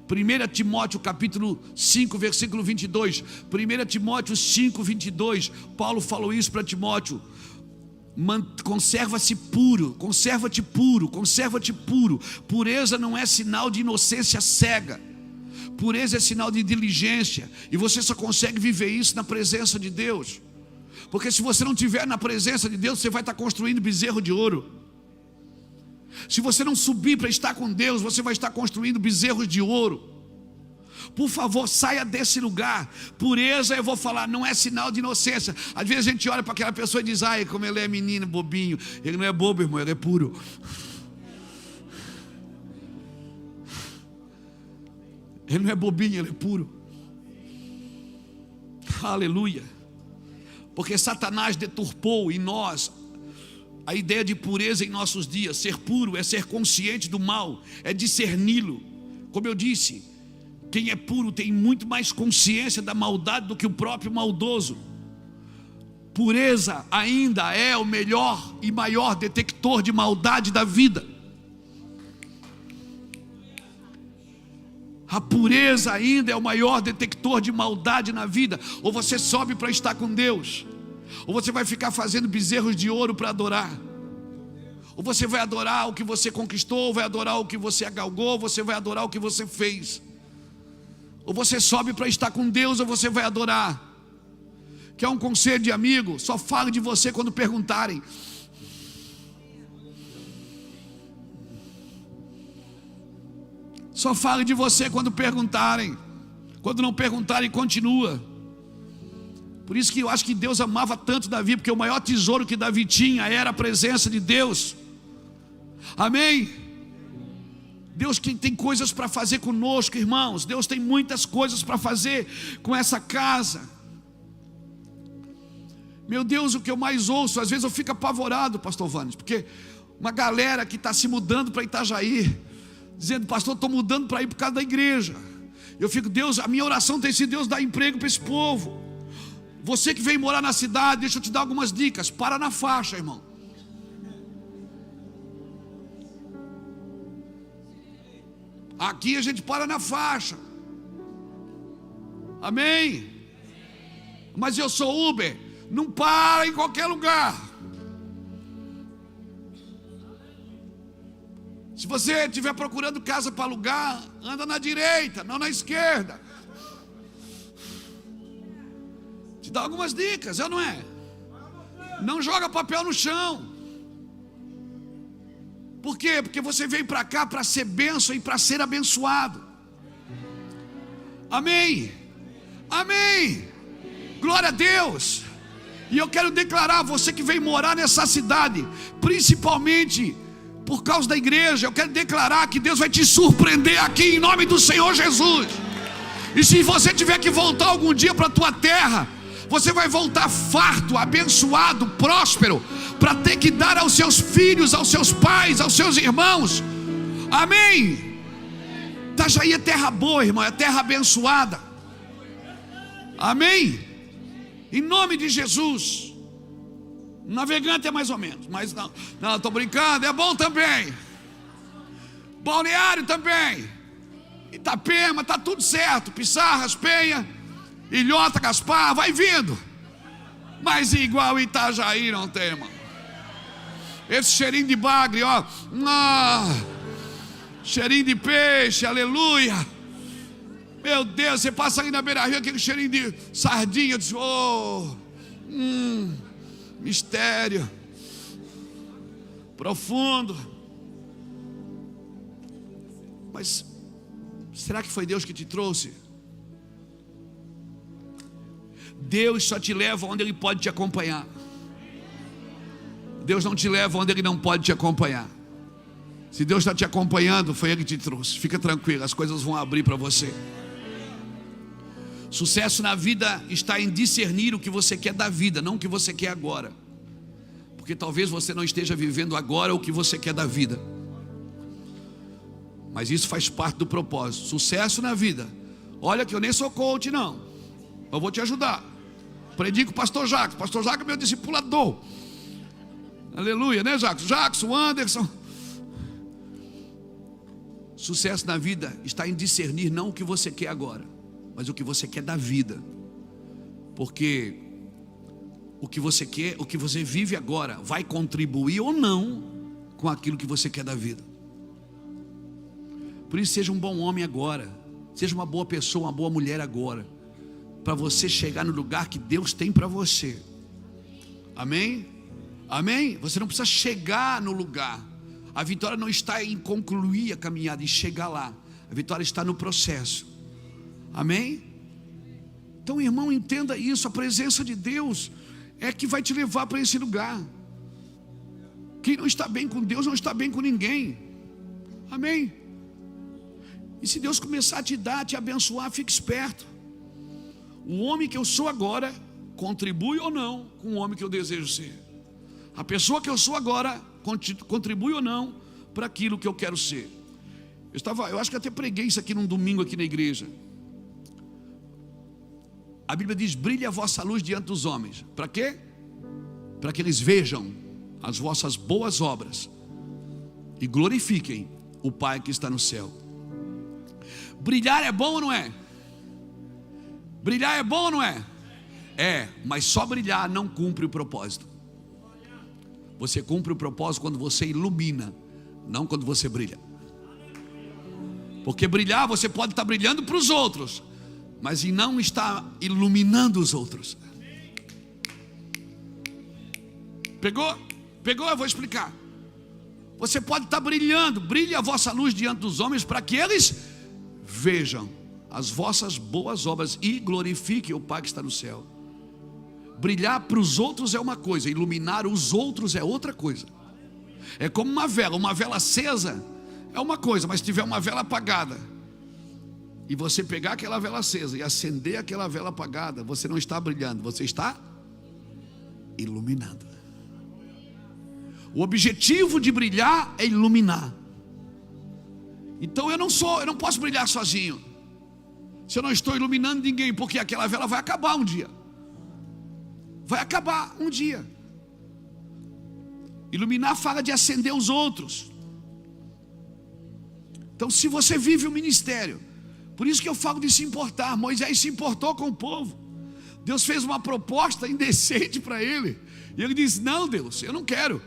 1 Timóteo capítulo 5, versículo 22. 1 Timóteo 5, 22. Paulo falou isso para Timóteo: conserva-se puro, conserva-te puro, conserva-te puro. Pureza não é sinal de inocência cega. Pureza é sinal de diligência, e você só consegue viver isso na presença de Deus. Porque se você não estiver na presença de Deus, você vai estar construindo bezerro de ouro. Se você não subir para estar com Deus, você vai estar construindo bezerros de ouro. Por favor, saia desse lugar. Pureza, eu vou falar, não é sinal de inocência. Às vezes a gente olha para aquela pessoa e diz: ai, como ele é menino, bobinho. Ele não é bobo, irmão, ele é puro. Ele não é bobinho, ele é puro. Aleluia. Porque Satanás deturpou em nós a ideia de pureza em nossos dias. Ser puro é ser consciente do mal, é discerni-lo. Como eu disse, quem é puro tem muito mais consciência da maldade do que o próprio maldoso. Pureza ainda é o melhor e maior detector de maldade da vida. A pureza ainda é o maior detector de maldade na vida. Ou você sobe para estar com Deus, ou você vai ficar fazendo bezerros de ouro para adorar. Ou você vai adorar o que você conquistou, ou vai adorar o que você agalgou, ou você vai adorar o que você fez. Ou você sobe para estar com Deus, ou você vai adorar. Quer um conselho de amigo? Só fale de você quando perguntarem. Só fale de você quando perguntarem. Quando não perguntarem, continua. Por isso que eu acho que Deus amava tanto Davi, porque o maior tesouro que Davi tinha era a presença de Deus. Amém? Deus tem coisas para fazer conosco, irmãos. Deus tem muitas coisas para fazer com essa casa. Meu Deus, o que eu mais ouço, às vezes eu fico apavorado, pastor Vanes, porque uma galera que está se mudando para Itajaí, dizendo: pastor, estou mudando para ir por causa da igreja. Eu fico: Deus, a minha oração tem sido: Deus, dá emprego para esse povo. Você que vem morar na cidade, deixa eu te dar algumas dicas. Para na faixa, irmão. Aqui a gente para na faixa. Amém? Mas eu sou Uber. Não para em qualquer lugar. Se você estiver procurando casa para alugar, anda na direita, não na esquerda. Te dá algumas dicas, não é? Não joga papel no chão. Por quê? Porque você veio para cá para ser bênção e para ser abençoado. Amém? Amém? Glória a Deus. E eu quero declarar, você que veio morar nessa cidade, principalmente por causa da igreja, eu quero declarar que Deus vai te surpreender aqui em nome do Senhor Jesus. E se você tiver que voltar algum dia para a tua terra, você vai voltar farto, abençoado, próspero, para ter que dar aos seus filhos, aos seus pais, aos seus irmãos. Amém? Itajaí é terra boa, irmão, é terra abençoada. Amém? Em nome de Jesus. Navegante é mais ou menos, mas não, estou brincando, é bom também. Balneário também. Itapema, está tudo certo. Pissarras, Penha, Ilhota, Gaspar, vai vindo. Mas igual Itajaí não tem, irmão. Esse cheirinho de bagre, ó. Cheirinho de peixe, aleluia. Meu Deus, você passa aí na beira-rio, aquele cheirinho de sardinha. Diz, mistério profundo. Mas será que foi Deus que te trouxe? Deus só te leva onde Ele pode te acompanhar. Deus não te leva onde Ele não pode te acompanhar. Se Deus está te acompanhando, foi Ele que te trouxe. Fica tranquilo, as coisas vão abrir para você. Sucesso na vida está em discernir o que você quer da vida, não o que você quer agora. Porque talvez você não esteja vivendo agora o que você quer da vida. Mas isso faz parte do propósito. Sucesso na vida. Olha que eu nem sou coach não. Eu vou te ajudar. Predico o pastor Jacques. Pastor Jacques é meu discipulador. Aleluia, né, Jacques? Jacques, o Anderson. Sucesso na vida está em discernir não o que você quer agora, mas o que você quer da vida. Porque o que você quer, o que você vive agora, vai contribuir ou não com aquilo que você quer da vida. Por isso, seja um bom homem agora. Seja uma boa pessoa, uma boa mulher agora, para você chegar no lugar que Deus tem para você. Amém? Amém? Você não precisa chegar no lugar. A vitória não está em concluir a caminhada, em chegar lá. A vitória está no processo. Amém? Então, irmão, entenda isso. A presença de Deus é que vai te levar para esse lugar. Quem não está bem com Deus não está bem com ninguém. Amém? E se Deus começar a te dar, a te abençoar, fique esperto. O homem que eu sou agora contribui ou não com o homem que eu desejo ser. A pessoa que eu sou agora contribui ou não para aquilo que eu quero ser. Eu acho que até preguei isso aqui num domingo aqui na igreja. A Bíblia diz: brilhe a vossa luz diante dos homens. Para quê? Para que eles vejam as vossas boas obras e glorifiquem o Pai que está no céu. Brilhar é bom ou não é? Brilhar é bom ou não é? É, mas só brilhar não cumpre o propósito. Você cumpre o propósito quando você ilumina, não quando você brilha. Porque brilhar, você pode estar brilhando para os outros, mas e não está iluminando os outros. Pegou? Pegou? Eu vou explicar. Você pode estar brilhando. Brilhe a vossa luz diante dos homens, para que eles vejam as vossas boas obras e glorifiquem o Pai que está no céu. Brilhar para os outros é uma coisa, iluminar os outros é outra coisa. É como uma vela acesa é uma coisa, mas se tiver uma vela apagada e você pegar aquela vela acesa e acender aquela vela apagada, você não está brilhando, você está iluminando. O objetivo de brilhar é iluminar. Então eu não posso brilhar sozinho se eu não estou iluminando ninguém, porque aquela vela vai acabar um dia. Vai acabar um dia. Iluminar fala de acender os outros. Então, se você vive o ministério, por isso que eu falo de se importar. Moisés se importou com o povo. Deus fez uma proposta indecente para ele, e ele disse: não, Deus, eu não quero.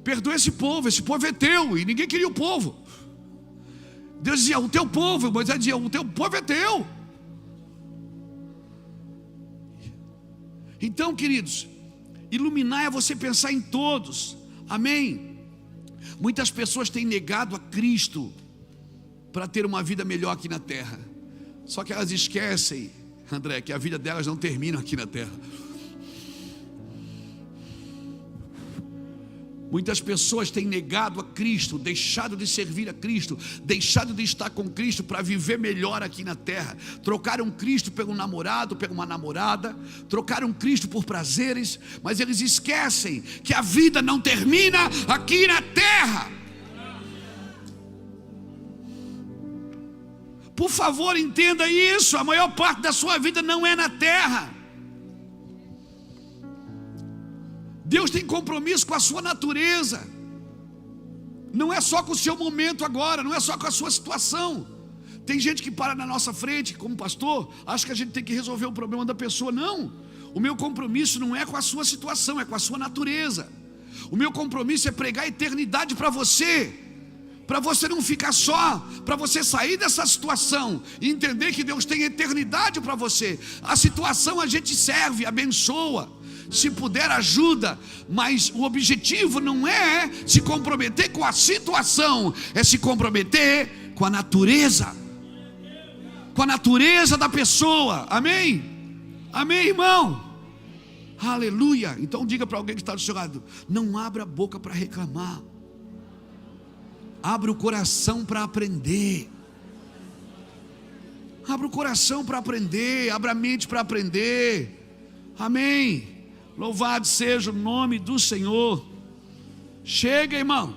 Perdoa esse povo é teu. E ninguém queria o povo. Deus dizia: o teu povo. Moisés dizia: o teu povo é teu. Então, queridos, iluminar é você pensar em todos. Amém? Muitas pessoas têm negado a Cristo para ter uma vida melhor aqui na terra. Só que elas esquecem, André, que a vida delas não termina aqui na terra. Muitas pessoas têm negado a Cristo, deixado de servir a Cristo, deixado de estar com Cristo para viver melhor aqui na terra. Trocaram Cristo pelo namorado, por uma namorada, trocaram Cristo por prazeres, mas eles esquecem que a vida não termina aqui na terra. Por favor, entenda isso. A maior parte da sua vida não é na terra. Deus tem compromisso com a sua natureza. Não é só com o seu momento agora, não é só com a sua situação. Tem gente que para na nossa frente, como pastor, acha que a gente tem que resolver o problema da pessoa. Não. O meu compromisso não é com a sua situação, é com a sua natureza. O meu compromisso é pregar a eternidade para você não ficar só, para você sair dessa situação e entender que Deus tem eternidade para você. A situação a gente serve, abençoa, se puder ajuda, mas o objetivo não é se comprometer com a situação, é se comprometer com a natureza da pessoa. Amém? Amém, irmão? Aleluia. Então diga para alguém que está do seu lado: não abra a boca para reclamar, abra o coração para aprender. Abra o coração para aprender, abra a mente para aprender. Amém. Louvado seja o nome do Senhor. Chega, irmão.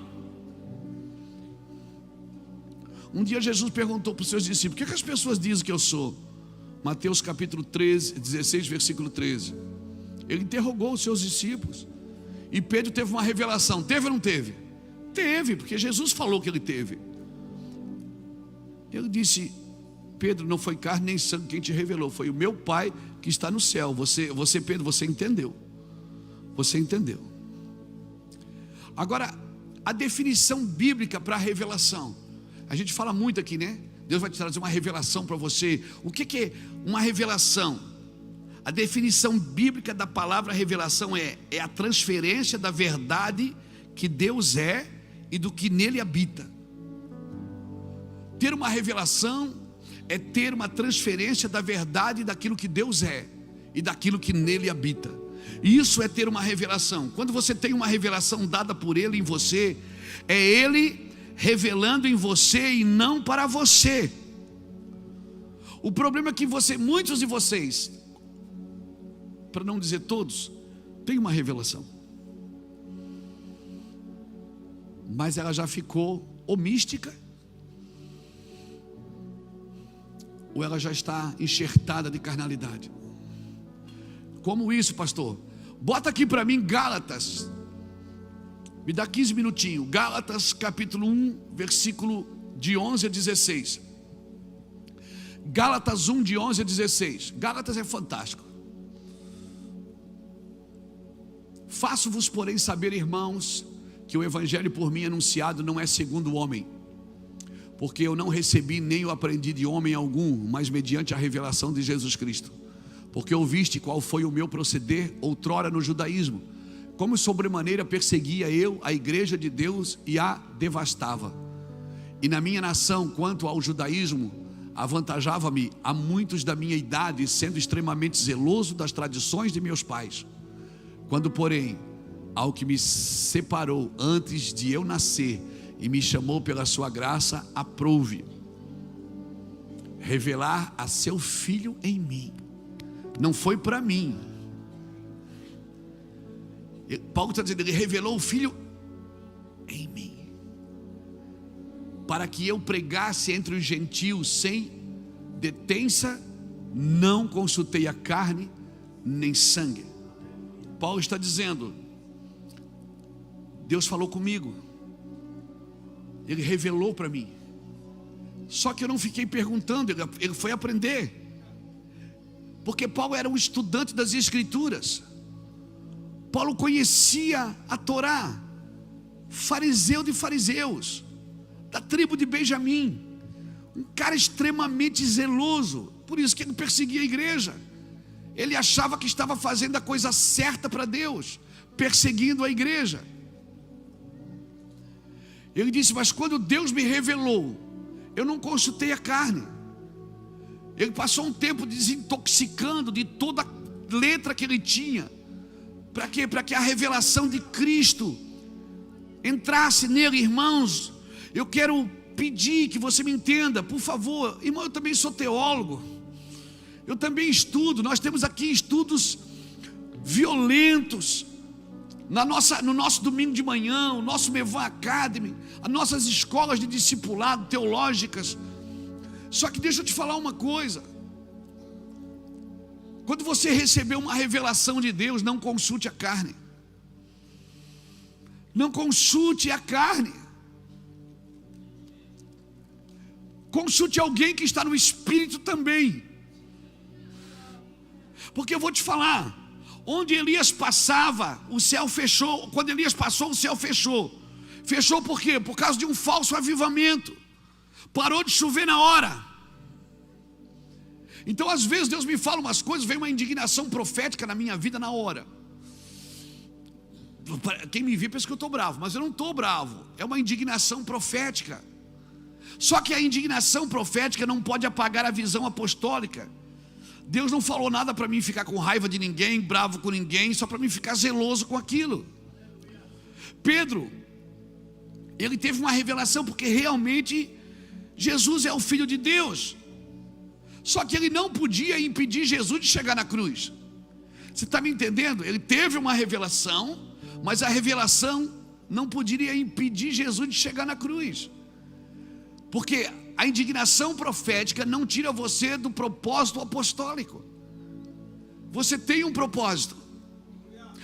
Um dia Jesus perguntou para os seus discípulos: o que as pessoas dizem que eu sou? Mateus capítulo 16, versículo 13. Ele interrogou os seus discípulos, e Pedro teve uma revelação. Teve ou não teve? Teve, porque Jesus falou que ele teve. Ele disse: Pedro, não foi carne nem sangue quem te revelou, foi o meu Pai que está no céu. Você Pedro, você entendeu. Você entendeu. Agora, a definição bíblica para a revelação. A gente fala muito aqui, né? Deus vai te trazer uma revelação para você. O que é uma revelação? A definição bíblica da palavra revelação é a transferência da verdade que Deus é e do que nele habita. Ter uma revelação é ter uma transferência da verdade daquilo que Deus é e daquilo que nele habita. Isso é ter uma revelação. Quando você tem uma revelação dada por Ele em você, é Ele revelando em você e não para você. O problema é que muitos de vocês, para não dizer todos, têm uma revelação, mas ela já ficou ou mística, ou ela já está enxertada de carnalidade. Como isso, pastor? Bota aqui para mim Gálatas, me dá 15 minutinhos. Gálatas capítulo 1, versículo de 11 a 16. Gálatas 1, de 11 a 16. Gálatas é fantástico. Faço-vos, porém, saber, irmãos, que o evangelho por mim anunciado não é segundo o homem, porque eu não recebi nem o aprendi de homem algum, mas mediante a revelação de Jesus Cristo. Porque ouviste qual foi o meu proceder outrora no judaísmo, como sobremaneira perseguia eu a igreja de Deus e a devastava. E na minha nação, quanto ao judaísmo, avantajava-me a muitos da minha idade, sendo extremamente zeloso das tradições de meus pais. Quando, porém, ao que me separou antes de eu nascer e me chamou pela sua graça, aprouve revelar a seu filho em mim. Não foi para mim. Paulo está dizendo, ele revelou o filho em mim, para que eu pregasse entre os gentios sem detença, não consultei a carne nem sangue. Paulo está dizendo, Deus falou comigo, Ele revelou para mim, só que eu não fiquei perguntando, ele foi aprender, porque Paulo era um estudante das Escrituras. Paulo conhecia a Torá, fariseu de fariseus, da tribo de Benjamim, um cara extremamente zeloso, por isso que ele perseguia a igreja. Ele achava que estava fazendo a coisa certa para Deus, perseguindo a igreja. Ele disse, mas quando Deus me revelou, eu não consultei a carne. Ele passou um tempo desintoxicando de toda a letra que ele tinha. Para quê? Para que a revelação de Cristo entrasse nele. Irmãos, eu quero pedir que você me entenda, por favor. Irmão, eu também sou teólogo, eu também estudo. Nós temos aqui estudos violentos no nosso domingo de manhã, o nosso Mevan Academy, as nossas escolas de discipulado teológicas. Só que deixa eu te falar uma coisa, quando você receber uma revelação de Deus, não consulte a carne, não consulte a carne, consulte alguém que está no Espírito também. Porque eu vou te falar, Onde Elias passava, o céu fechou. Quando Elias passou, o céu fechou. Fechou por quê? Por causa de um falso avivamento. Parou de chover na hora. Então às vezes Deus me fala umas coisas, vem uma indignação profética na minha vida na hora. Quem me vê pensa que eu estou bravo, mas eu não estou bravo. É uma indignação profética. Só que a indignação profética não pode apagar a visão apostólica. Deus não falou nada para mim ficar com raiva de ninguém, bravo com ninguém, só para mim ficar zeloso com aquilo. Pedro, ele teve uma revelação porque realmente Jesus é o Filho de Deus. Só que ele não podia impedir Jesus de chegar na cruz. Você está me entendendo? Ele teve uma revelação, mas a revelação não poderia impedir Jesus de chegar na cruz. Porque a indignação profética não tira você do propósito apostólico. Você tem um propósito.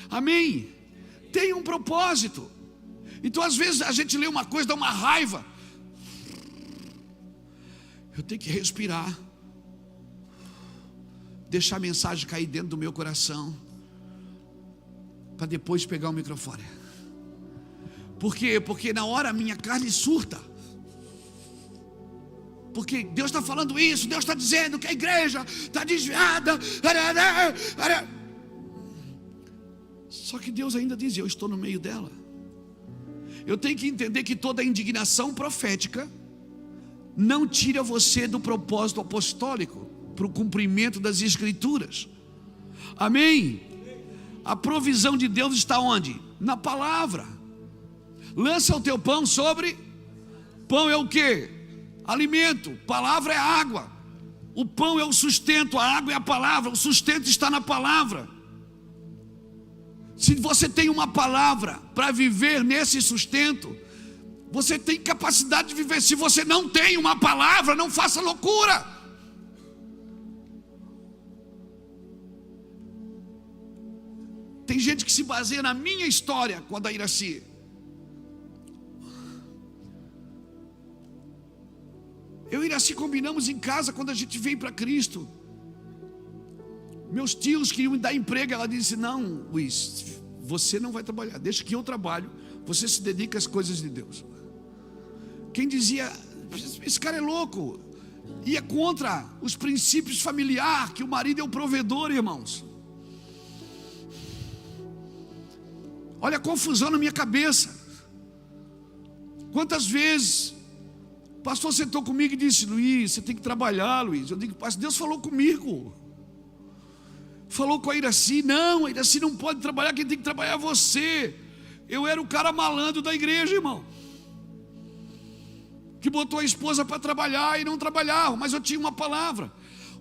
Amém? Tem um propósito. Então às vezes a gente lê uma coisa, dá uma raiva. Eu tenho que respirar. Deixar a mensagem cair dentro do meu coração, para depois pegar o microfone. Por quê? Porque na hora a minha carne surta. Porque Deus está falando isso, Deus está dizendo que a igreja está desviada. Só que Deus ainda diz: eu estou no meio dela. Eu tenho que entender que toda indignação profética não tira você do propósito apostólico, para o cumprimento das Escrituras. Amém? A provisão de Deus está onde? Na palavra. Lança o teu pão sobre. Pão é o que? Alimento. Palavra é água. O pão é o sustento, a água é a palavra. O sustento está na palavra. Se você tem uma palavra para viver nesse sustento, você tem capacidade de viver. Se você não tem uma palavra, não faça loucura. Tem gente que se baseia na minha história com a da Iraci. Eu e Iraci combinamos em casa quando a gente veio para Cristo. Meus tios queriam me dar emprego. Ela disse: não, Luiz, você não vai trabalhar, deixa que eu trabalho. Você se dedica às coisas de Deus. Quem dizia: esse cara é louco, ia contra os princípios familiares, que o marido é o provedor, irmãos. Olha a confusão na minha cabeça. Quantas vezes o pastor sentou comigo e disse: Luiz, você tem que trabalhar, Luiz. Eu digo: pastor, Deus falou comigo. Falou com a Iraci: não, a Iraci não pode trabalhar, quem tem que trabalhar é você. Eu era o cara malandro da igreja, irmão, que botou a esposa para trabalhar e não trabalhava, mas eu tinha uma palavra.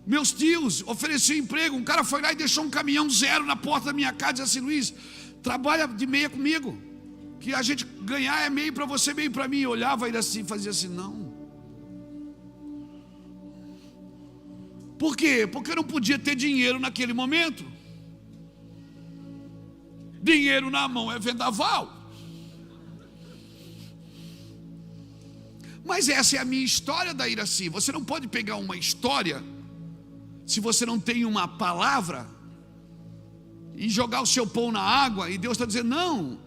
Meus tios ofereciam emprego, um cara foi lá e deixou um caminhão zero na porta da minha casa e disse assim: Luiz, trabalha de meia comigo, que a gente ganhar é meio para você, meio para mim. Eu olhava ele assim, fazia assim: não. Por quê? Porque eu não podia ter dinheiro naquele momento. Dinheiro na mão é vendaval. Mas essa é a minha história da Iraci. Você não pode pegar uma história, se você não tem uma palavra, e jogar o seu pão na água, e Deus está dizendo: não,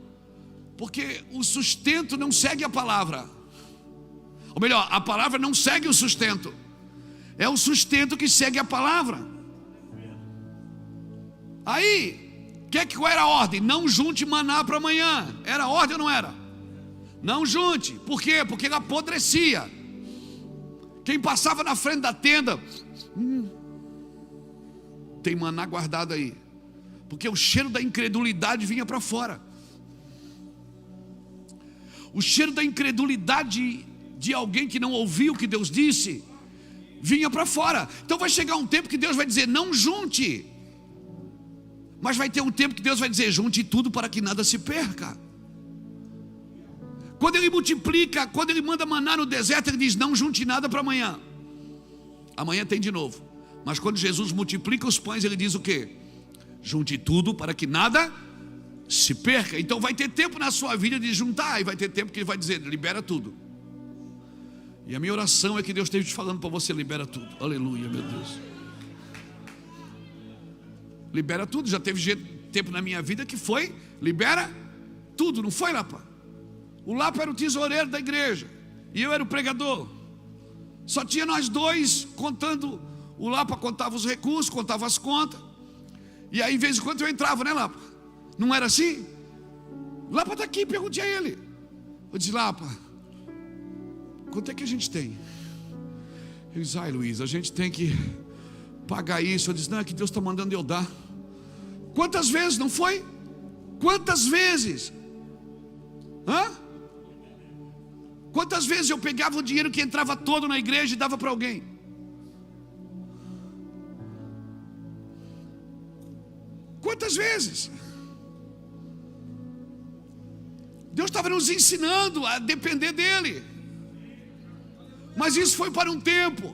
porque o sustento não segue a palavra. Ou melhor, a palavra não segue o sustento, é o sustento que segue a palavra. Aí, qual era a ordem? Não junte maná para amanhã. Era a ordem ou não era? Não junte. Por quê? Porque ele apodrecia. Quem passava na frente da tenda, tem maná guardado aí. Porque o cheiro da incredulidade vinha para fora. O cheiro da incredulidade de alguém que não ouviu o que Deus disse vinha para fora. Então vai chegar um tempo que Deus vai dizer: não junte. Mas vai ter um tempo que Deus vai dizer: junte tudo para que nada se perca. Quando Ele multiplica, quando Ele manda maná no deserto, Ele diz: não junte nada para amanhã. Amanhã tem de novo. Mas quando Jesus multiplica os pães, Ele diz o quê? Junte tudo para que nada se perca. Então vai ter tempo na sua vida de juntar, e vai ter tempo que Ele vai dizer: libera tudo. E a minha oração é que Deus esteja te falando para você: libera tudo. Aleluia, meu Deus. Libera tudo. Já teve tempo na minha vida que foi, libera tudo, não foi, Lapa? O Lapa era o tesoureiro da igreja e eu era o pregador. Só tinha nós dois contando. O Lapa contava os recursos, contava as contas. E aí, em vez de quando eu entrava, né, Lapa? Não era assim? O Lapa está aqui, perguntei a ele. Eu disse: Lapa, quanto é que a gente tem? Ele disse: ai, Luiz, a gente tem que pagar isso. Eu disse: não, é que Deus está mandando eu dar. Quantas vezes, não foi? Quantas vezes? Hã? Quantas vezes eu pegava o dinheiro que entrava todo na igreja e dava para alguém? Quantas vezes? Deus estava nos ensinando a depender dele. Mas isso foi para um tempo.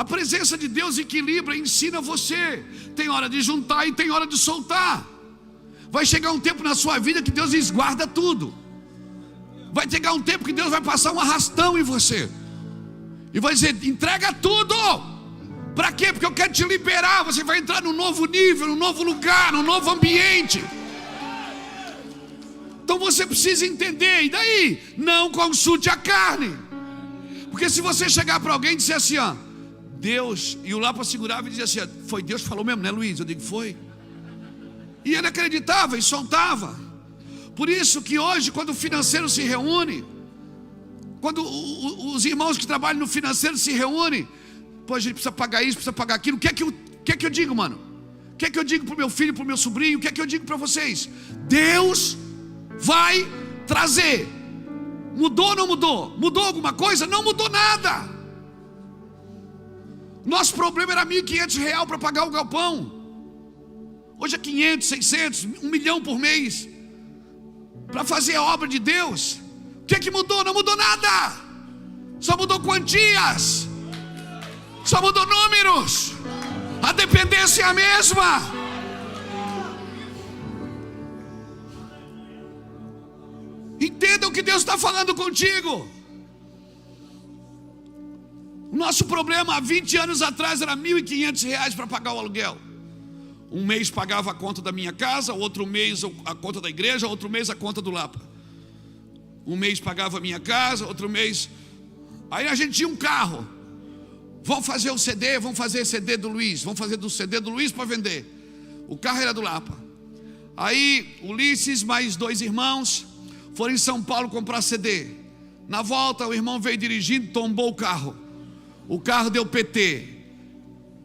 A presença de Deus equilibra, ensina você. Tem hora de juntar e tem hora de soltar. Vai chegar um tempo na sua vida que Deus esguarda tudo. Vai chegar um tempo que Deus vai passar um arrastão em você e vai dizer: entrega tudo. Para quê? Porque eu quero te liberar. Você vai entrar num novo nível, num novo lugar, num novo ambiente. Então você precisa entender. E daí? Não consulte a carne. Porque se você chegar para alguém e dizer assim, ó, Deus, e o Lapa segurava e dizia assim, ó, foi Deus que falou mesmo, né, Luiz? Eu digo: foi. E ele acreditava e soltava. Por isso que hoje, quando o financeiro se reúne, quando os irmãos que trabalham no financeiro se reúnem, pô, a gente precisa pagar isso, precisa pagar aquilo. O que é que eu digo, mano? O que é que eu digo para o meu filho, para o meu sobrinho? O que é que eu digo para vocês? Deus vai trazer. Mudou ou não mudou? Mudou alguma coisa? Não mudou nada. Nosso problema era R$1.500 para pagar o galpão. Hoje é 500, 600, 1 milhão por mês para fazer a obra de Deus. O que é que mudou? Não mudou nada. Só mudou quantias, só mudou números. A dependência é a mesma. Entenda o que Deus está falando contigo. O nosso problema há 20 anos atrás era R$1.500 para pagar o aluguel. Um mês pagava a conta da minha casa, outro mês a conta da igreja, outro mês a conta do Lapa. Um mês pagava a minha casa, outro mês. Aí a gente tinha um carro. Vamos fazer o CD, vamos fazer CD do Luiz. Vamos fazer do CD do Luiz para vender. O carro era do Lapa. Aí Ulisses mais 2 irmãos foram em São Paulo comprar CD. Na volta o irmão veio dirigindo, tombou o carro. O carro deu PT.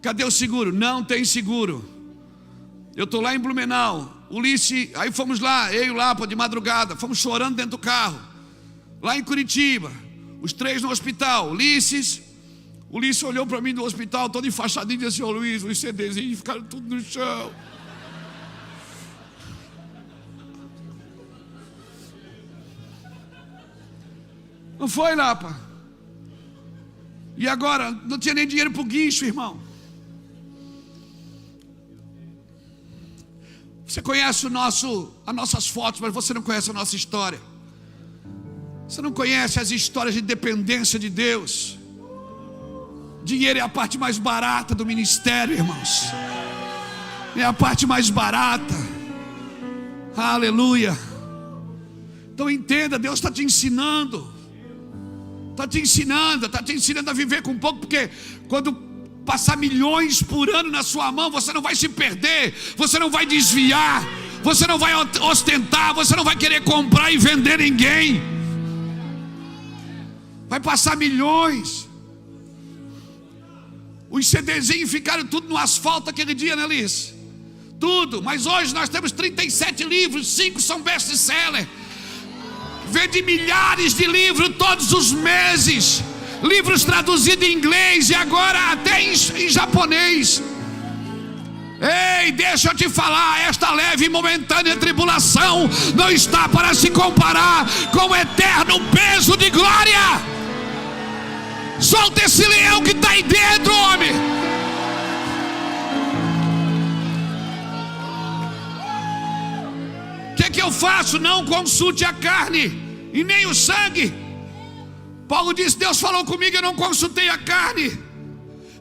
Cadê o seguro? Não tem seguro. Eu estou lá em Blumenau. Ulisses, aí fomos lá, eu e o Lapa de madrugada. Fomos chorando dentro do carro. Lá em Curitiba, os 3 no hospital. Ulisses olhou para mim do hospital, todo enfaixadinho, e disse assim: ô Luiz, os CDzinhos ficaram tudo no chão. Não foi, Lapa? E agora? Não tinha nem dinheiro para o guincho, irmão. Você conhece as nossas fotos, mas você não conhece a nossa história. Você não conhece as histórias de dependência de Deus. Dinheiro é a parte mais barata do ministério, irmãos. É a parte mais barata. Aleluia. Então entenda, Deus está te ensinando. Está te ensinando a viver com pouco, porque quando passar milhões por ano na sua mão, você não vai se perder, você não vai desviar, você não vai ostentar, você não vai querer comprar e vender ninguém. Vai passar milhões. Os CDzinhos ficaram tudo no asfalto aquele dia, né, Liz? Tudo, mas hoje nós temos 37 livros, 5 são best-seller. Vende milhares de livros todos os meses. Livros traduzidos em inglês e agora até em japonês. Ei, deixa eu te falar, esta leve e momentânea tribulação não está para se comparar com o eterno peso de glória. Solta esse leão que está aí dentro, homem. O que eu faço? Não consulte a carne e nem o sangue. Paulo disse: Deus falou comigo, eu não consultei a carne.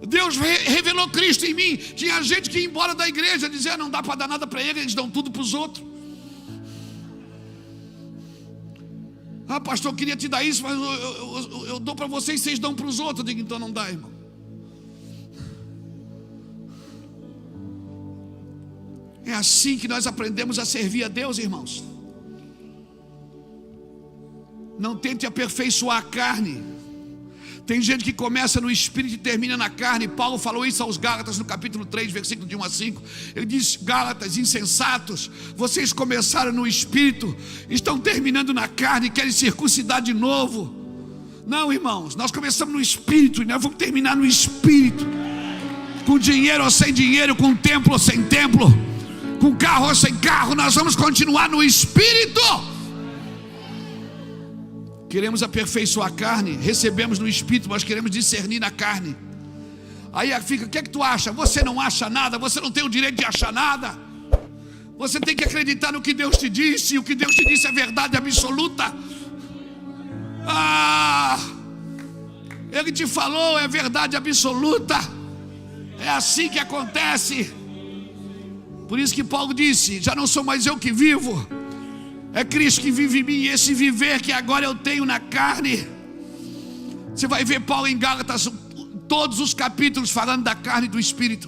Deus revelou Cristo em mim. Tinha gente que ia embora da igreja, dizia: não dá para dar nada para eles dão tudo para os outros. Ah, pastor, eu queria te dar isso, mas eu dou para vocês, vocês dão para os outros. Eu digo: então não dá, irmão. É assim que nós aprendemos a servir a Deus, irmãos. Não tente aperfeiçoar a carne. Tem gente que começa no espírito e termina na carne. Paulo falou isso aos Gálatas no capítulo 3, versículo de 1 a 5. Ele diz: Gálatas, insensatos, vocês começaram no espírito, estão terminando na carne, querem circuncidar de novo. Não, irmãos, nós começamos no espírito e nós vamos terminar no espírito. Com dinheiro ou sem dinheiro, com templo ou sem templo, com carro ou sem carro, nós vamos continuar no espírito. Queremos aperfeiçoar a carne, recebemos no espírito, mas queremos discernir na carne. Aí fica: o que é que tu acha? Você não acha nada, você não tem o direito de achar nada. Você tem que acreditar no que Deus te disse, e o que Deus te disse é verdade absoluta. Ele te falou, é verdade absoluta. É assim que acontece. Por isso que Paulo disse: já não sou mais eu que vivo, é Cristo que vive em mim. E esse viver que agora eu tenho na carne. Você vai ver Paulo em Gálatas, todos os capítulos falando da carne e do espírito.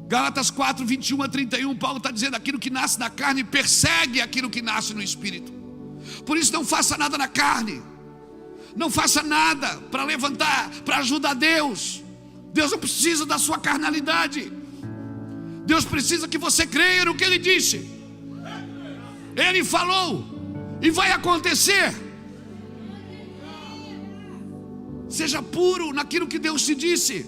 Gálatas 4, 21 a 31, Paulo está dizendo: aquilo que nasce na carne persegue aquilo que nasce no espírito. Por isso não faça nada na carne. Não faça nada para levantar, para ajudar Deus. Deus não precisa da sua carnalidade. Deus precisa que você creia no que Ele disse. Ele falou e vai acontecer. Seja puro naquilo que Deus te disse.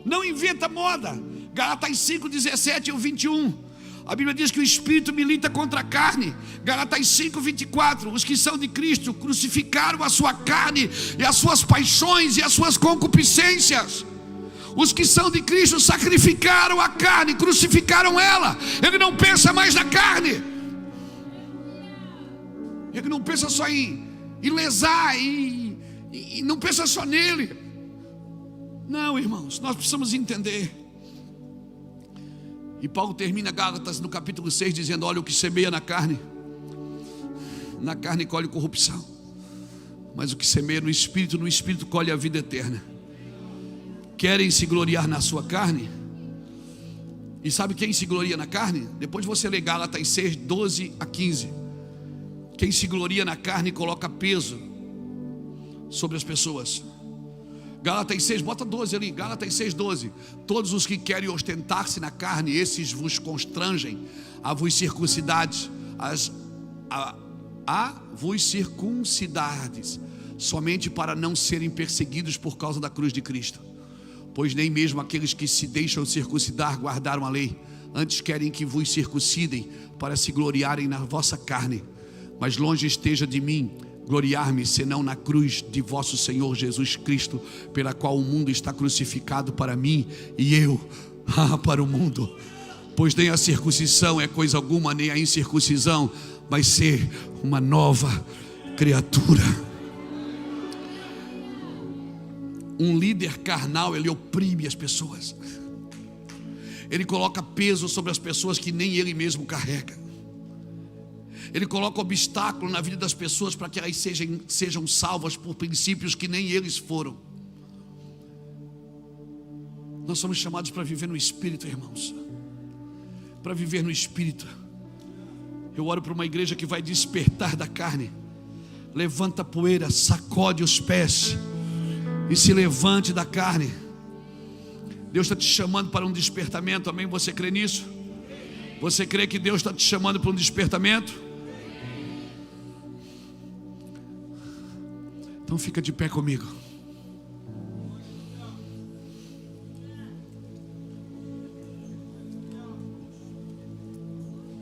Não inventa moda. Gálatas 5, 17 e 21. A Bíblia diz que o Espírito milita contra a carne. Gálatas 5, 24. Os que são de Cristo crucificaram a sua carne e as suas paixões e as suas concupiscências. Os que são de Cristo sacrificaram a carne, crucificaram ela. Ele não pensa mais na carne. Ele não pensa só em lesar e não pensa só nele. Não, irmãos, nós precisamos entender. E Paulo termina Gálatas no capítulo 6 dizendo: olha, o que semeia na carne colhe corrupção, mas o que semeia no Espírito colhe a vida eterna. Querem se gloriar na sua carne? E sabe quem se gloria na carne? Depois você lê Gálatas 6, 12 a 15. Quem se gloria na carne coloca peso sobre as pessoas. Gálatas 6, bota 12 ali, Gálatas 6, 12. Todos os que querem ostentar-se na carne, esses vos constrangem a vos circuncidades, a vos circuncidardes, somente para não serem perseguidos por causa da cruz de Cristo. Pois nem mesmo aqueles que se deixam circuncidar guardaram a lei, antes querem que vos circuncidem para se gloriarem na vossa carne. Mas longe esteja de mim gloriar-me, senão na cruz de vosso Senhor Jesus Cristo, pela qual o mundo está crucificado para mim e eu para o mundo. Pois nem a circuncisão é coisa alguma, nem a incircuncisão, mas ser uma nova criatura. Um líder carnal, ele oprime as pessoas. Ele coloca peso sobre as pessoas que nem ele mesmo carrega. Ele coloca obstáculo na vida das pessoas para que elas sejam salvas por princípios que nem eles foram. Nós somos chamados para viver no Espírito, irmãos. Para viver no Espírito. Eu oro para uma igreja que vai despertar da carne. Levanta a poeira, sacode os pés e se levante da carne. Deus está te chamando para um despertamento, amém? Você crê nisso? Você crê que Deus está te chamando para um despertamento? Então fica de pé comigo.